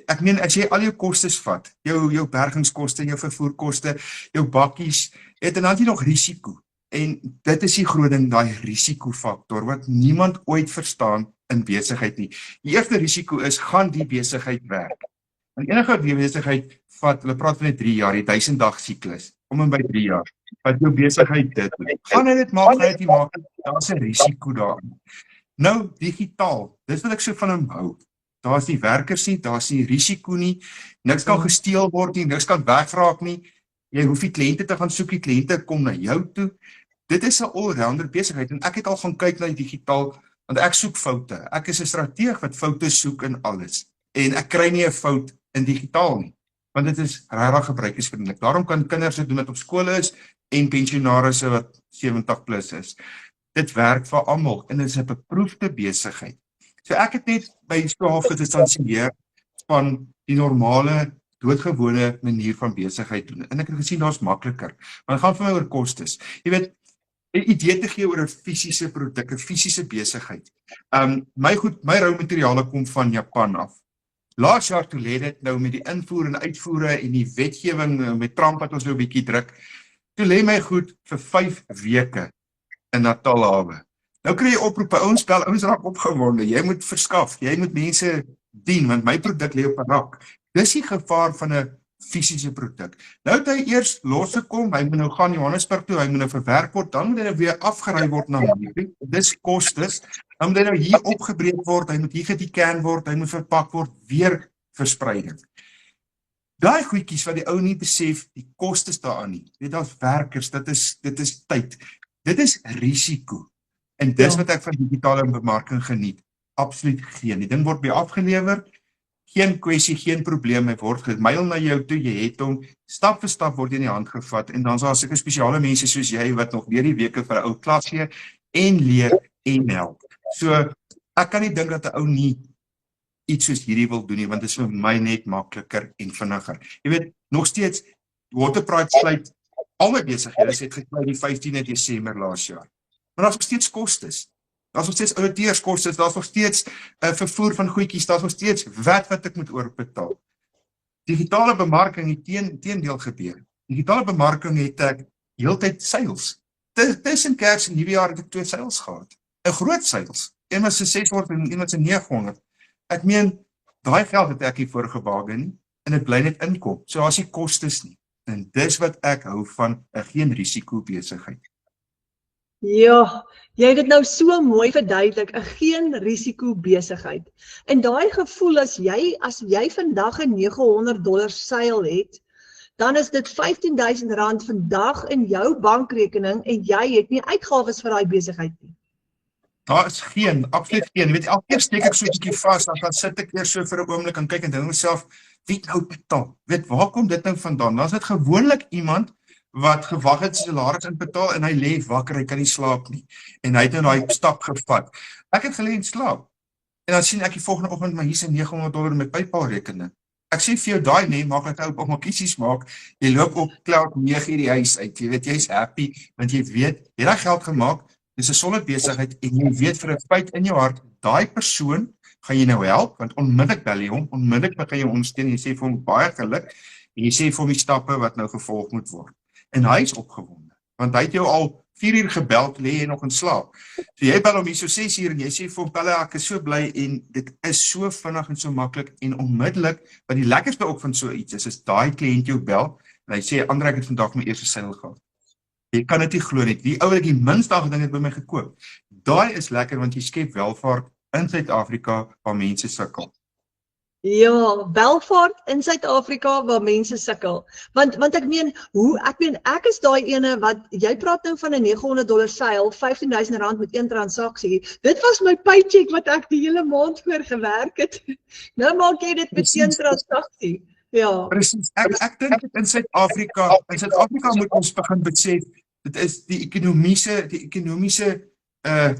Ek meen, as jy al jou kostes vat, jou bergingskoste, jou vervoerkoste, jou bakkies, en dan het jy nog risiko. En dit is die groot ding, daai risikofaktor, wat niemand ooit verstaan in besigheid nie. Die eerste risiko is, gaan die besigheid werk? En enige besigheid vat, hulle praat van 'n 3 jaar, die 1000 dag siklus, om en by 3 jaar, wat jou besigheid dit doen. Gaan hy dit maak, gaan hy dit maak, daar's 'n risiko daarin. Nou, digitaal, dis wat ek so van hom hou. Daar's nie werkers nie, daar's nie risiko nie, niks kan gesteel word nie, niks kan wegraak nie. Jy hoef nie kliënte te gaan soek, die kliënte kom na jou toe. Dit is 'n all-rounder besigheid en ek het al gaan kyk na die digitaal, want ek soek foute. Ek is 'n strateeg wat foute soek in alles. En ek kry nie 'n fout in digitaal nie, want dit is regtig gebruikersvriendelik. Daarom kan kinders dit doen wat op skole is en pensionaarsse wat 70 plus is. Dit werk vir almal en dit is 'n beproefde besigheid. So ek het net by so half gedistansieer van die normale doodgewone manier van besigheid doen. En ek het gesien daar's makliker. Maar dit gaan vir my oor kostes. Jy weet, 'n idee te gee oor 'n fisiese produk, 'n fisiese besigheid. My rou materiale kom van Japan af. Laas jaar toe lê dit nou met die invoer en uitvoere en die wetgewing met Trump wat ons nou 'n bietjie druk. Toe lê my goed vir 5 weke in Natalhawe. Nou kry jy oproepe, ouens bel, ouens raak opgewonde. Jy moet verskaf, jy moet mense dien want my produk lê op 'n rak. Dis die gevaar van 'n fisiese produk. Nou het hy eers losgekom, hy moet nou gaan Johannesburg toe, hy moet nou verwerk word, dan moet hy nou weer afgery word na hier. Dis kostes. Dan moet hy nou hier opgebreek word, hy moet hier gedeken word, hy moet verpak word, weer verspreiding. Daai goedjies wat die ou nie besef, die kostes daaraan nie. Weet daar's werkers, dit is tyd. Dit is risiko. En dis wat ek van digitale bemarking geniet. Absoluut geen. Die ding word by afgelewer. Geen kwessie, geen probleem, hy word gemail na jou toe, jy het hom, stap vir stap word in die hand gevat, en dan is daar sulke spesiale mense soos jy, wat nog weer die weke vir 'n ou klas gee, en leer, en help. So, ek kan nie dink dat 'n ou nie iets soos hierdie wil doen nie, want dit is vir my net makliker en vinniger. Jy weet, nog steeds, Waterpride sluit, al my besighede het gesluit die 15de Desember laas jaar. maar daar's nog steeds kostes. Daar's nog steeds outeurskostes, daar's nog steeds vervoer van goedjies, daar's nog steeds wat ek moet oorbetaal. Digitale bemarking het teendeel gebeur. Digitale bemarking het ek heeltyd sales. Tussen Kers en Nuwejaar het ek 2 sales gehad. 'n Groot sales. Een was 'n 600 en een was 'n 900. Ek meen, daai geld het ek nie voorgebaken en dit bly net inkom. So daar's nie kostes nie. En dis wat ek hou van 'n geen risiko besigheid. Ja, jy het dit nou so mooi verduidelik, 'n geen risiko besigheid. En daai gevoel as jy vandag 'n $900 seil het, dan is dit R15,000 vandag in jou bankrekening en jy het nie uitgawes vir daai besigheid nie. Daar is absoluut geen. Jy weet, elke keer steek ek so 'n bietjie vas, dan sit ek weer so vir 'n oomblik en kyk en dink myself, wie nou betaal? Weet, waar kom dit nou vandaan? Dan is dit gewoonlik iemand wat gewag het sy salaris inbetaal en hy lê wakker, hy kan nie slaap nie. En hy het nou daai stap gevat. Ek het gelê en slaap. En dan sien ek die volgende oggend, maar hier's $900 in my PayPal rekening. Ek sê vir jou daai nee, maak dit ou op my kiesies maak. Jy loop op cloud 9 die huis uit. Jy weet jy's happy want jy weet jy het daai geld gemaak. Dis 'n solid besigheid en jy weet vir 'n feit in jou hart, daai persoon gaan jy nou help want onmiddellik bel jy hom, onmiddellik begin jy ondersteun. Jy sê vir hom baie geluk en jy sê vir hom die stappe wat nou gevolg moet word. En hy is opgewonde want hy het jou al 4 uur gebel, lê jy nog in slaap. So jy bel hom hier so 6 uur en jy sê vir hom, "Pelle, ek is so bly en dit is so vinnig en so maklik en onmiddellik." Wat die lekkerste ook van so iets is daai kliënt jou bel en hy sê, "Andre, ek het vandag my eerste seil gehad." Jy kan dit nie glo nie. Die ou wat die minste ding het by my gekoop. Daai is lekker want jy skep welvaart in Suid-Afrika waar mense sukkel. Ja, welvaart in Suid-Afrika waar mense sukkel. Want ek meen, ek is daai ene wat, jy praat nou van 'n $900 seil, R15,000 met 1 transaksie. Dit was my paycheck wat ek die hele maand voor gewerk het. Nou maak jy dit met 1 transaksie. Ja. Presies. Ek dink in Suid-Afrika moet ons begin besef, dit is die ekonomiese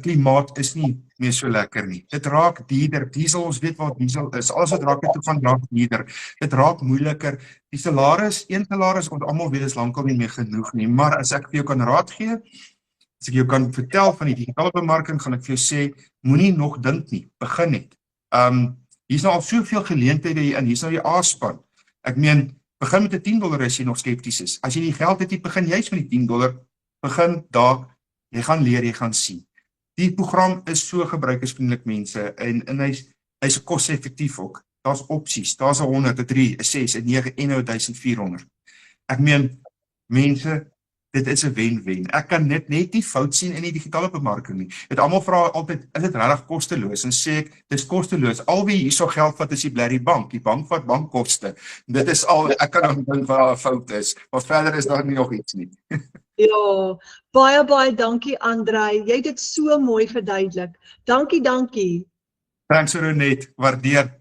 klimaat is nie meer so lekker nie. Dit raak duurder. Diesel, ons weet wat diesel is. Alles wat raak toe van raak duurder. Dit raak moeiliker. Die salaris, een salaris, ons almal weet is lankal nie meer genoeg nie, maar as ek vir jou kan raad gee, as ek jou kan vertel van die digitale bemarking, gaan ek vir jou sê, moenie nog dink nie, begin net. Hier's nou al soveel geleenthede hier in, hier's nou die A-span. Ek meen, begin met 'n $10 as jy nog skepties is. As jy die geld het, begin juist met die $10. Begin daar, jy gaan leer, jy gaan sien. Die program is so gebruikersvriendelik mense en hy's koste-effektief ook. Daar's opsies, daar's 'n 100, 'n 3, 'n 6, 'n 9 en 'n 1400. Ek meen, mense, dit is 'n wen-wen. Ek kan net nie fout sien in die digitale bemarking nie. Dit almal vra altyd, is dit regtig kosteloos? En sê ek, dis kosteloos. Al wie hierso geld vat is die blerrie bank. Die bank vat bankkoste. Dit is al, ek kan nog dink waar 'n fout is, maar verder is daar nie nog iets nie. Ja, baie dankie Andre. Jy het dit so mooi verduidelik. Dankie. Thanks Ronet, waardeer.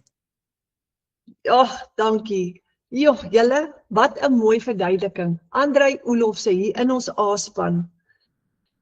Ja, dankie. Joh, julle, wat 'n mooi verduideliking. Andre Olofse hier in ons A-span.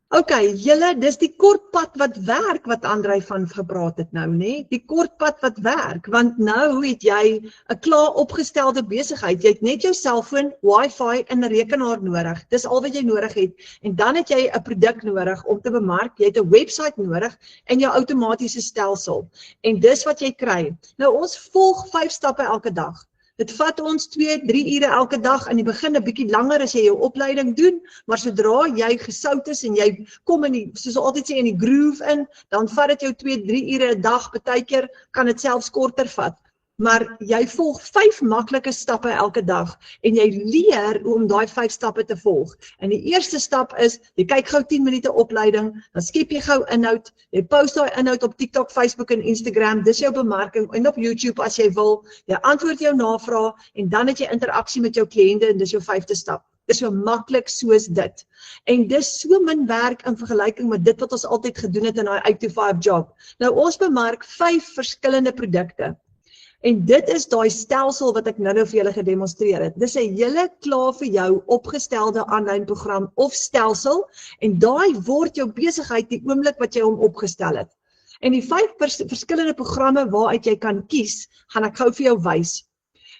Okay, julle, dis die kort pad wat werk wat Andre van gepraat het nou, nê? Die kort pad wat werk, want nou het jy 'n klaar opgestelde besigheid. Jy het net jou selfoon, wifi en 'n rekenaar nodig. Dis al wat jy nodig het. En dan het jy 'n produk nodig om te bemark. Jy het 'n webwerf nodig en jou outomatiese stelsel. En dis wat jy kry. Nou ons volg 5 stappe elke dag. Dit vat ons 2-3 ure elke dag, in die begin 'n bietjie langer as jy jou opleiding doen, maar sodra jy gesout is en jy kom in die, soos altyd sê, in die groove in, dan vat dit jou 2-3 ure 'n dag, partykeer kan dit selfs korter vat. Maar jy volg 5 maklike stappe elke dag en jy leer om daai 5 stappe te volg. En die eerste stap is, jy kyk gou 10 minute opleiding, dan skep jy gou inhoud, jy post daai inhoud op TikTok, Facebook en Instagram, dis jou bemarking, en op YouTube as jy wil, jy antwoord jou navrae en dan het jy interaksie met jou kliënte en dis jou 5de stap. Dis so maklik soos dit. En dis so min werk in vergelyking met dit wat ons altyd gedoen het in daai 8-to-5 job. Nou ons bemark 5 verskillende produkte. En dit is daai stelsel wat ek nou vir julle gedemonstreer het. Dis 'n hele klaar vir jou opgestelde aanlyn program of stelsel en daai word jou besigheid die oomblik wat jy hom opgestel het. En die 5 verskillende programme waaruit jy kan kies, gaan ek gou vir jou wys.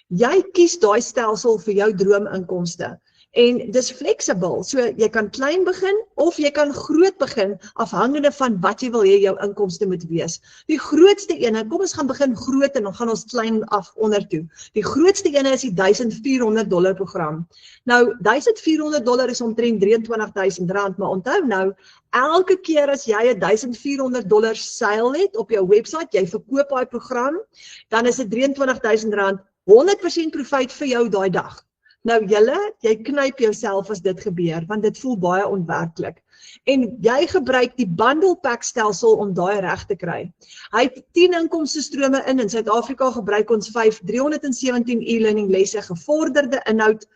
Jy kies daai stelsel vir jou droominkomste. En dis flexible, so jy kan klein begin of jy kan groot begin afhangende van wat jy wil hê jou inkomste moet wees. Die grootste ene, kom ons gaan begin groot en dan gaan ons klein af onder toe. Die grootste ene is die $1,400 program. Nou $1,400 is omtrent R23,000, maar onthou nou, elke keer as jy $1,400 seil het op jou website, jy verkoop daai program, dan is dit R23,000, 100% profijt vir jou daai dag. Nou jy knyp jouself as dit gebeur, want dit voel baie onwerklik. En jy gebruik die bundle pack stelsel om daai reg te kry. Hy het 10 inkomstestrome in Suid-Afrika gebruik ons 317 e-learning lesse, gevorderde inhoud,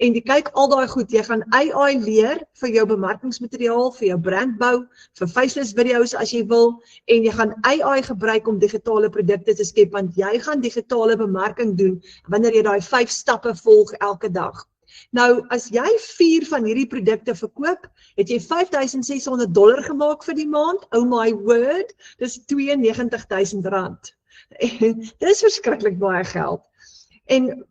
en jy kyk al daai goed, jy gaan AI leer vir jou bemarkingsmateriaal, vir jou brandbou, vir faceless video's as jy wil, en jy gaan AI gebruik om digitale produkte te skep, want jy gaan digitale bemarking doen, wanneer jy daai 5 stappe volg elke dag. Nou, as jy 4 van hierdie produkte verkoop, het jy $5,600 gemaak vir die maand, oh my word, dis R92,000. Dis verskriklik baie geld. En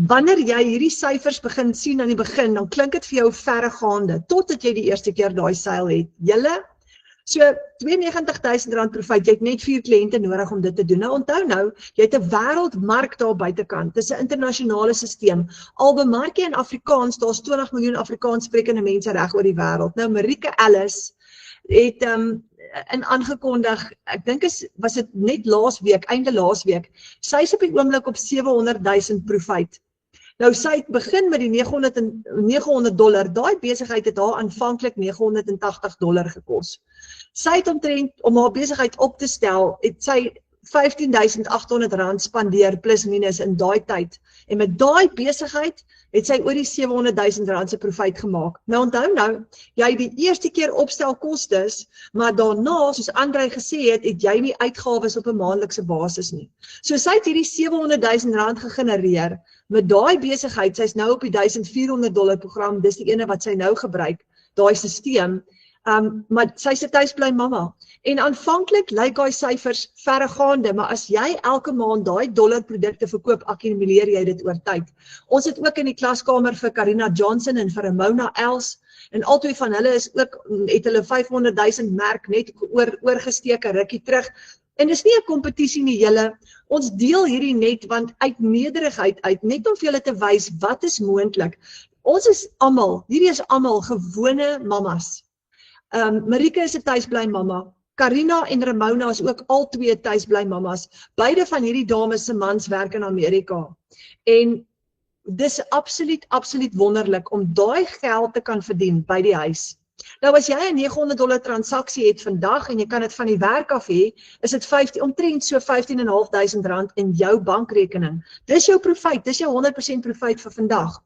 wanneer jy hierdie syfers begin sien aan die begin, dan klink dit vir jou verregaande, totdat jy die eerste keer daai seil het. So R92,000 profijt, jy het net 4 kliënte nodig om dit te doen. Nou onthou nou, jy het 'n wêreldmark daar buitekant. Dis 'n internasionale stelsel. Al bemark jy in Afrikaans, daar's 20 miljoen Afrikaans sprekende mense reg oor die wêreld. Nou Marike Ellis het aangekondig, ek dink was dit net einde laasweek, sy is op die oomblik op 700,000 profijt. Nou sy het begin met die $900, daai besigheid het haar aanvanklik $980 gekos. Sy het omtrent, om haar besigheid op te stel, het sy R15,800 spandeer plus minus in daai tyd. En met daai besigheid het sy oor die R700,000 se profijt gemaak. Nou onthou nou, jy die eerste keer opstel kostes, maar daarna, soos Andrei gesê het jy nie uitgawes op 'n maandelikse basis nie. So sy het hierdie R700,000 gegenereer met daai besigheid. Sy's nou op die $1,400 program, dis die ene wat sy nou gebruik, daai stelsel. Maar sy is 'n tuisbly mamma. En aanvanklik lyk daai syfers verregaande, maar as jy elke maand daai dollarprodukte verkoop, akkumuleer jy dit oor tyd. Ons het ook in die klaskamer vir Karina Johnson en vir Ramona Els, en albei van hulle het hulle 500,000 merk net oorgesteek 'n rukkie terug. En dis nie 'n kompetisie nie, ons deel hierdie net, want uit nederigheid uit, net om vir julle te wys wat is moontlik. Hierdie is almal gewone mammas. Marike is 'n tuisbly mamma. Karina en Ramona is ook al 2 tuisbly mammas. Beide van hierdie dames se mans werk in Amerika. En dis absoluut wonderlik om daai geld te kan verdien by die huis. Nou as jy 'n $900 transaksie het vandag en jy kan dit van die werk af hê, is dit omtrent so R15,500 in jou bankrekening. Dis jou profijt, dis jou 100% profijt vir vandag.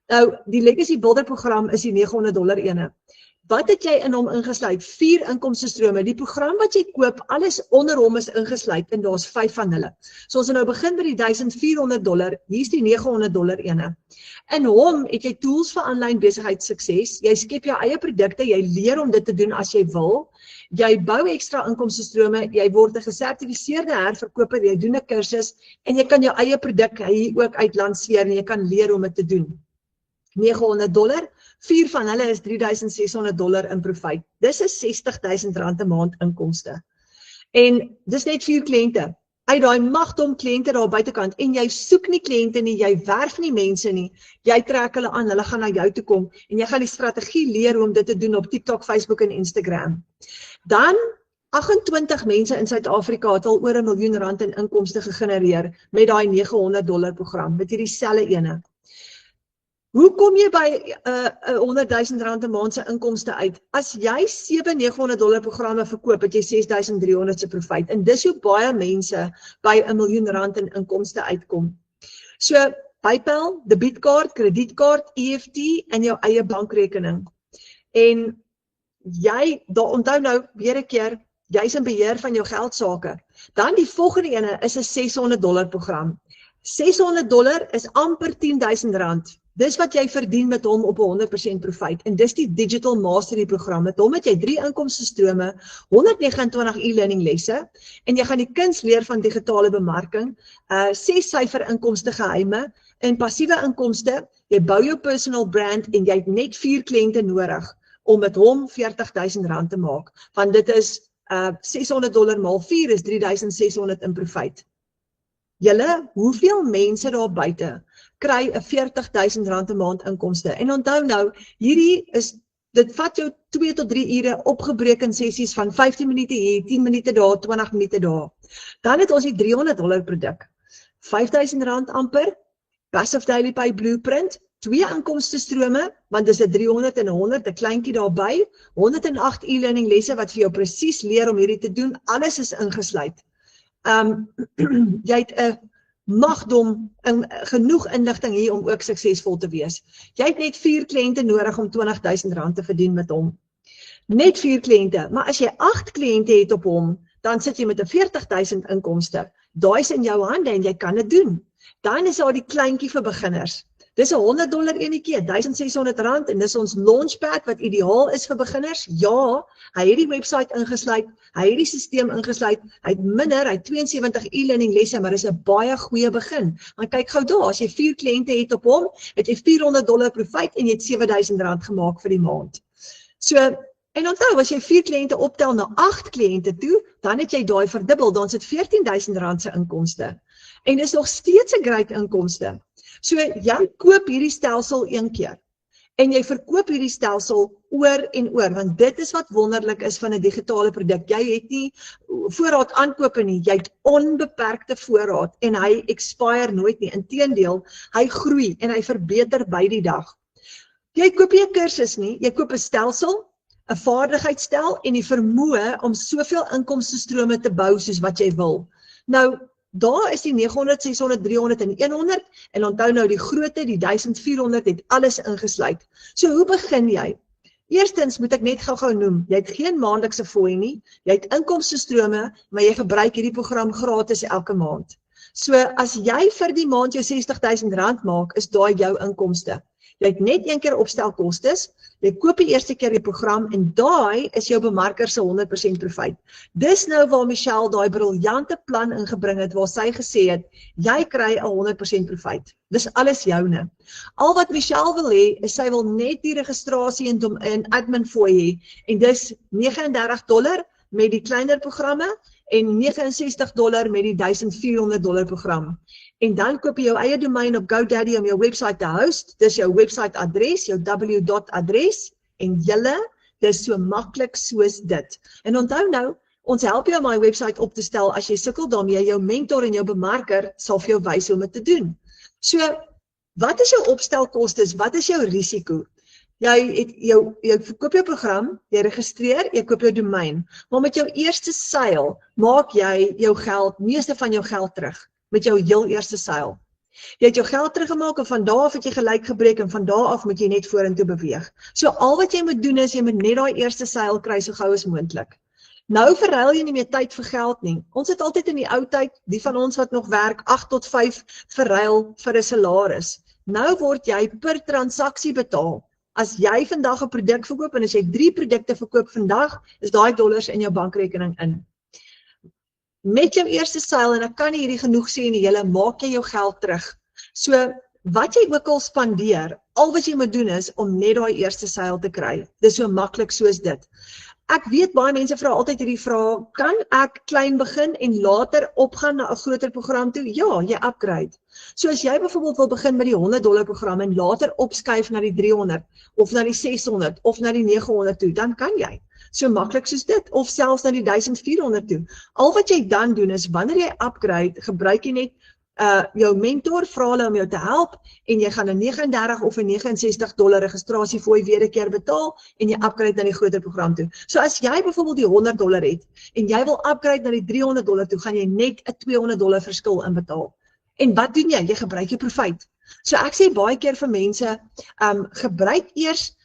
Nou, die Legacy Builder program is die $900 ene. Wat het jy in hom ingesluit? 4 inkomstestrome. Die program wat jy koop, alles onder hom is ingesluit en daar's 5 van hulle. So ons nou begin by die $1,400, hier's die $900 ene. In hom het jy tools vir aanlyn besigheidssukses. Jy skep jou eie produkte, jy leer om dit te doen as jy wil. Jy bou ekstra inkomstestrome, jy word 'n gesertifiseerde herverkoper, jy doen 'n kursus en jy kan jou eie produk hier ook uitlanseer en jy kan leer om dit te doen. $900, 4 van hulle is $3,600 in profijt. Dis is R60,000 'n maand inkomste. En dis net 4 kliënte. Uit daai magdom kliënte daar buitekant, en jy soek nie kliënte nie, jy werf nie mense nie, jy trek hulle aan, hulle gaan na jou toe kom, en jy gaan die strategie leer hoe om dit te doen op TikTok, Facebook en Instagram. Dan 28 mense in Suid-Afrika het al oor R1 miljoen in inkomste gegenereer met daai $900 program, met hierdie selfe ene. Hoe kom jy by R100,000 'n maand se inkomste uit? As jy 7 $900 programme verkoop, het jy 6,300 se profijt. En dis hoe baie mense by R1 miljoen in inkomste uitkom. So, PayPal, debietkaart, kredietkaart, EFT en jou eie bankrekening. En jy, onthou nou weer 'n keer, jy's in beheer van jou geldsake. Dan die volgende ene is 'n $600 program. $600 is amper R10,000. Dis wat jy verdien met hom op 100% profijt. En dis die Digital Mastery program. Met hom het jy 3 inkomstestrome, 129 e-learning lesse, en jy gaan die kuns leer van digitale bemarking, 6 syfer inkomste geheime, en passiewe inkomste, jy bou jou personal brand en jy het net 4 kliënte nodig om met hom R40.000 te maak, want dit is $600 maal 4 is $3,600 in profijt. Julle, hoeveel mense daar buite kry 'n R40.000 'n maand inkomste? En onthou nou, dit vat jou 2 tot 3 ure opgebreek in sessies van 15 minute hier, 10 minute daar, 20 minute daar. Dan het ons die $300 produk. R5.000 amper, Passive Daily Pay Blueprint, 2 inkomstestrome, want dis 'n 300 en 'n 100, 'n kleintjie daarby, 108 e-learning lesse wat vir jou presies leer om hierdie te doen, alles is ingesluit. Jy het 'n magdom en genoeg inligting hier om ook suksesvol te wees. Jy het net 4 kliënte nodig om R20.000 te verdien met hom. Net 4 kliënte, maar as jy 8 kliënte het op hom, dan sit jy met 'n R40.000 inkomste. Daai is in jou hande en jy kan dit doen. Dan is daar die kleintjie vir beginners. Dis 'n $100 enetjie, R1,600 en dis ons launchpad wat ideaal is vir beginners. Ja, hy het die website ingesluit, hy het die stelsel ingesluit, hy het 72 e-learning lesse, maar dis 'n baie goeie begin. Want kyk gou daar, as jy 4 kliënte het op hom, het jy $400 profijt en jy het R7.000 gemaak vir die maand. So, en onthou, as jy 4 kliënte optel na 8 kliënte toe, dan het jy daai verdubbel, dan sit R14.000 se inkomste. En dis nog steeds 'n great inkomste. So, jy koop hierdie stelsel een keer, en jy verkoop hierdie stelsel oor en oor, want dit is wat wonderlik is van 'n digitale produk. Jy het nie voorraad aankope nie, jy het onbeperkte voorraad, en hy expire nooit nie, inteendeel, hy groei, en hy verbeter by die dag. Jy koop nie 'n kursus nie, jy koop 'n stelsel, 'n vaardigheidsstel, en die vermoë om soveel inkomstestrome te bou soos wat jy wil. Nou, daar is die 900, 600, 300 en 100, en onthou nou die grootte, die 1400 het alles ingesluit. So hoe begin jy? Eerstens moet ek net gou noem, jy het geen maandelikse fooi nie, jy het inkomstestrome, maar jy gebruik hierdie program gratis elke maand. So as jy vir die maand jou R60.000 maak, is daai jou inkomste. Jy het net een keer opstelkostes, jy koop die eerste keer die program en daai is jou bemarker se 100% profijt. Dis nou waar Michelle daai briljante plan ingebring het, waar sy gesê het, jy kry 'n 100% profijt. Dis alles joune. Al wat Michelle wil hê, is sy wil net die registrasie en admin fooi hê, en dis $39 met die kleiner programme, en $69 met die $1,400 program. En dan koop jy jou eie domein op GoDaddy om jou website te host, dis jou website adres, jou w.adres, en julle, dis so maklik soos dit. En onthou nou, ons help jou om my website op te stel, as jy sukkel daarmee, jou mentor en jou bemarker sal vir jou wys hoe om dit te doen. So, wat is jou opstelkostes, wat is jou risiko? Jy verkoop jou program, jy registreer, jy koop jou domein, maar met jou eerste seil, maak jy jou geld, meeste van jou geld terug, met jou heel eerste seil. Jy het jou geld teruggemaak en van daar af het jy gelyk gebreek en van daar af moet jy net vorentoe beweeg. So al wat jy moet doen is, jy moet net daai eerste seil kry so gou as moontlik. Nou verruil jy nie meer tyd vir geld nie. Ons het altyd in die ou tyd, die van ons wat nog werk, 8 tot 5 verruil vir 'n salaris. Nou word jy per transaksie betaal. As jy vandag 'n produk verkoop en as jy 3 produkte verkoop vandag, is daai dollars in jou bankrekening in. Met jou eerste seil, en ek kan nie hierdie genoeg sê nie, julle maak jy jou geld terug. So, wat jy ook al spandeer, al wat jy moet doen is, om net daai eerste seil te kry. Dis so maklik soos dit. Ek weet, baie mense vra altyd hierdie vraag, kan ek klein begin en later opgaan na 'n groter program toe? Ja, jy upgrade. So as jy byvoorbeeld wil begin met die $100 program en later opskuif na die 300, of na die 600, of na die 900 toe, dan kan jy. So maklik soos dit, of selfs na die 1400 toe. Al wat jy dan doen is, wanneer jy upgrade, gebruik jy net jou mentor, vra hulle om jou te help, en jy gaan 'n $39 of 'n $69 registrasiefooi weer 'n keer betaal, en jy upgrade na die groter program toe. So as jy byvoorbeeld die $100 het, en jy wil upgrade na die $300 toe, gaan jy net 'n $200 verskil inbetaal. En wat doen jy? Jy gebruik jou profijt. So ek sê baie keer vir mense, gebruik eers,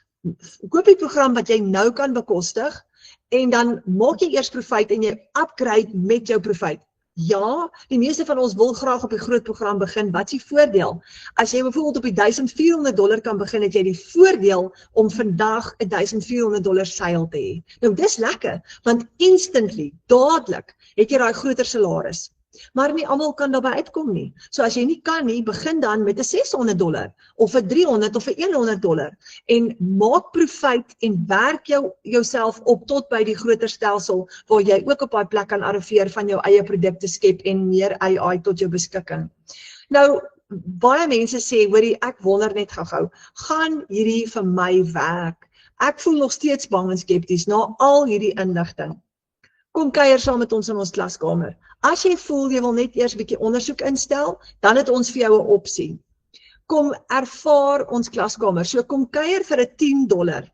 koop die program wat jy nou kan bekostig, en dan maak jy eers profijt en jy upgrade met jou profijt. Ja, die meeste van ons wil graag op die groot program begin. Wat is die voordeel? As jy byvoorbeeld op die $1,400 kan begin, het jy die voordeel om vandag $1,400 seil te hê. Nou dis lekker, want instantly, dadelik, het jy daai groter salaris. Maar nie almal kan daarbey uitkom nie. So as jy nie kan nie, begin dan met 'n $600 of 'n $300 of 'n $100 en maak profijt en werk jouself op tot by die groter stelsel waar jy ook op daai plek kan arriveer van jou eie produkte skep en meer AI tot jou beskikking. Nou, baie mense sê, hoorie, ek wonder net gou-gou, gaan hierdie vir my werk? Ek voel nog steeds bang en skepties na al hierdie inligting. Kom kuier saam met ons in ons klaskamer. As jy voel jy wil net eers 'n bietjie ondersoek instel, dan het ons vir jou 'n opsie. Kom ervaar ons klaskamer. So kom kuier vir 'n $10.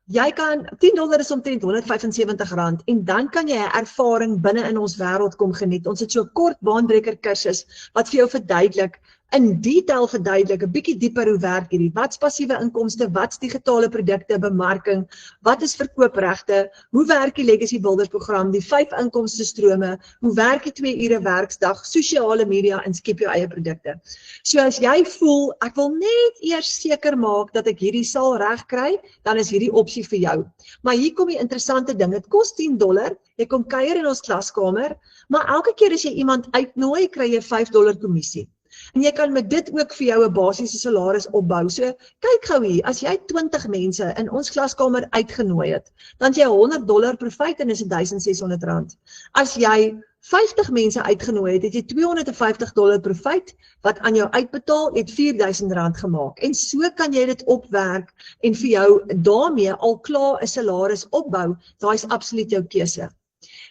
Jy kan $10 is omtrent R175 en dan kan jy 'n ervaring binne in ons wêreld kom geniet. Ons het so 'n kort baanbreker kursus wat vir jou verduidelik, in detail verduidelik, 'n bietjie dieper hoe werk hierdie. Wat's passiewe inkomste, wat's digitale produkte, bemarking, wat is verkoopregte, hoe werk die Legacy Builders program, die 5 inkomstestrome, hoe werk die 2 ure werksdag, sosiale media en skep jou eie produkte. So as jy voel, ek wil net eers seker maak dat ek hierdie sal reg kry, dan is hierdie opsie vir jou. Maar hier kom die interessante ding, dit kos $10, jy kom kuier in ons klaskamer, maar elke keer as jy iemand uitnooi, kry jy $5 kommissie. En jy kan met dit ook vir jou 'n basiese salaris opbou. So kyk gou hier, as jy 20 mense in ons klaskamer uitgenooi het, dan het jy $100 profijt en is R1,600. As jy 50 mense uitgenooi het, het jy $250 profijt, wat aan jou uitbetaal, het R4,000 gemaak. En so kan jy dit opwerk en vir jou daarmee al klaar 'n salaris opbou, daai is absoluut jou keuse.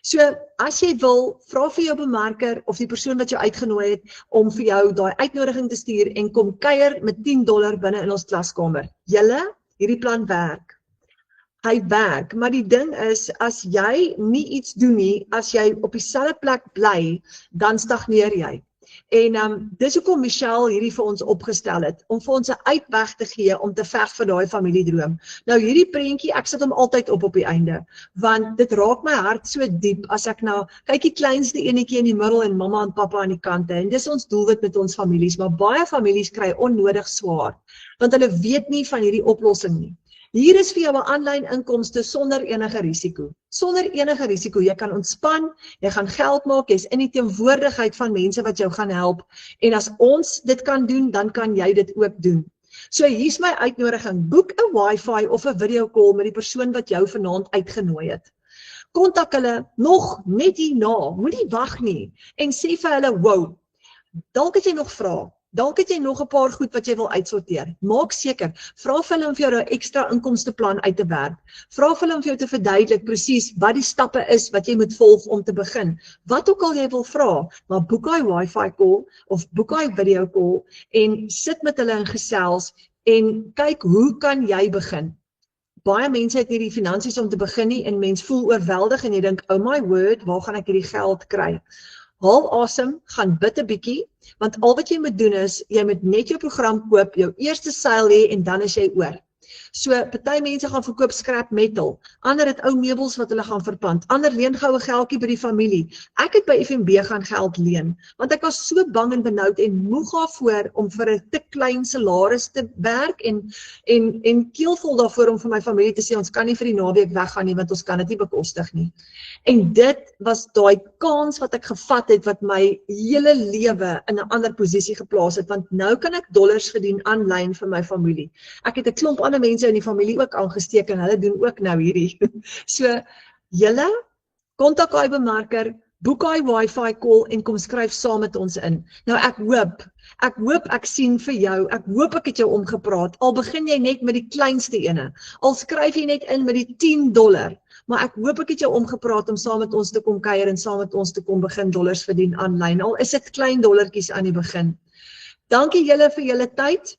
So, as jy wil, vra vir jou bemarker of die persoon wat jou uitgenooi het, om vir jou daai uitnodiging te stuur en kom kuier met $10 binne in ons klaskamer. Julle, hierdie plan werk. Hy werk, maar die ding is, as jy nie iets doen nie, as jy op dieselfde plek bly, dan stagneer jy. En dis hoekom Michelle hierdie vir ons opgestel het, om vir ons 'n uitweg te gee om te veg vir daai familiedroom. Nou hierdie prentjie, ek sit hom altyd op die einde, want dit raak my hart so diep as ek nou, kyk die kleinste enetjie in die middel en mamma en pappa aan die kante, en dis ons doelwit met ons families, maar baie families kry onnodig swaar, want hulle weet nie van hierdie oplossing nie. Hier is vir jou 'n aanlyn inkomste sonder enige risiko. Sonder enige risiko, jy kan ontspan, jy gaan geld maak, jy's in die teenwoordigheid van mense wat jou gaan help, en as ons dit kan doen, dan kan jy dit ook doen. So hier's my uitnodiging, boek 'n wifi of 'n video call met die persoon wat jou vanaand uitgenooi het. Kontak hulle nog net hierna, moenie wag nie, en sê vir hulle, wow, dalk het jy nog vrae. Dalk het jy nog 'n paar goed wat jy wil uitsorteer. Maak seker, vra vir hulle om vir jou 'n ekstra inkomsteplan uit te werk. Vra vir hulle om vir jou te verduidelik presies wat die stappe is wat jy moet volg om te begin. Wat ook al jy wil vra, maar boek daai wifi call of boek daai video call en sit met hulle in gesels en kyk hoe kan jy begin. Baie mense het nie die finansies om te begin nie en mens voel oorweldig en jy dink, oh my word, waar gaan ek hierdie geld kry? Haal asem, gaan bid 'n bietjie, want al wat jy moet doen is, jy moet net jou program koop, jou eerste seil hê en dan is jy oor. So, party mense gaan verkoop scrap metal, ander het ou meubels wat hulle gaan verpand, ander leen goue geldjie by die familie. Ek het by FNB gaan geld leen, want ek was so bang en benoud en moeg daarvoor om vir 'n te klein salaris te werk en keelvol daarvoor om vir my familie te sê, ons kan nie vir die naweek weggaan nie, want ons kan dit nie bekostig nie. En dit was daai kans wat ek gevat het, wat my hele lewe in 'n ander posisie geplaas het, want nou kan ek dollars verdien aanlyn vir my familie. Ek het 'n klomp ander mense in die familie ook aangesteek en hulle doen ook nou hierdie. So, julle, kontak daai bemarker, boek daai wifi call en kom skryf saam met ons in. Nou ek hoop ek sien vir jou, ek hoop ek het jou omgepraat, al begin jy net met die kleinste ene, al skryf jy net in met die $10, maar ek hoop ek het jou omgepraat om saam met ons te kom kuier en saam met ons te kom begin dollars verdien aanlyn, al is dit klein dollartjies aan die begin. Dankie julle vir julle tyd.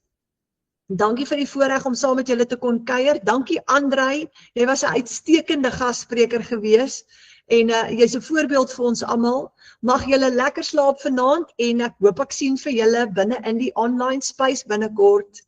Dankie vir die voorreg om saam met julle te kon kuier. Dankie Andrei, jy was 'n uitstekende gasspreker gewees en jy's 'n voorbeeld vir ons almal. Mag julle lekker slaap vanaand en ek hoop ek sien vir julle binne in die online space binnekort.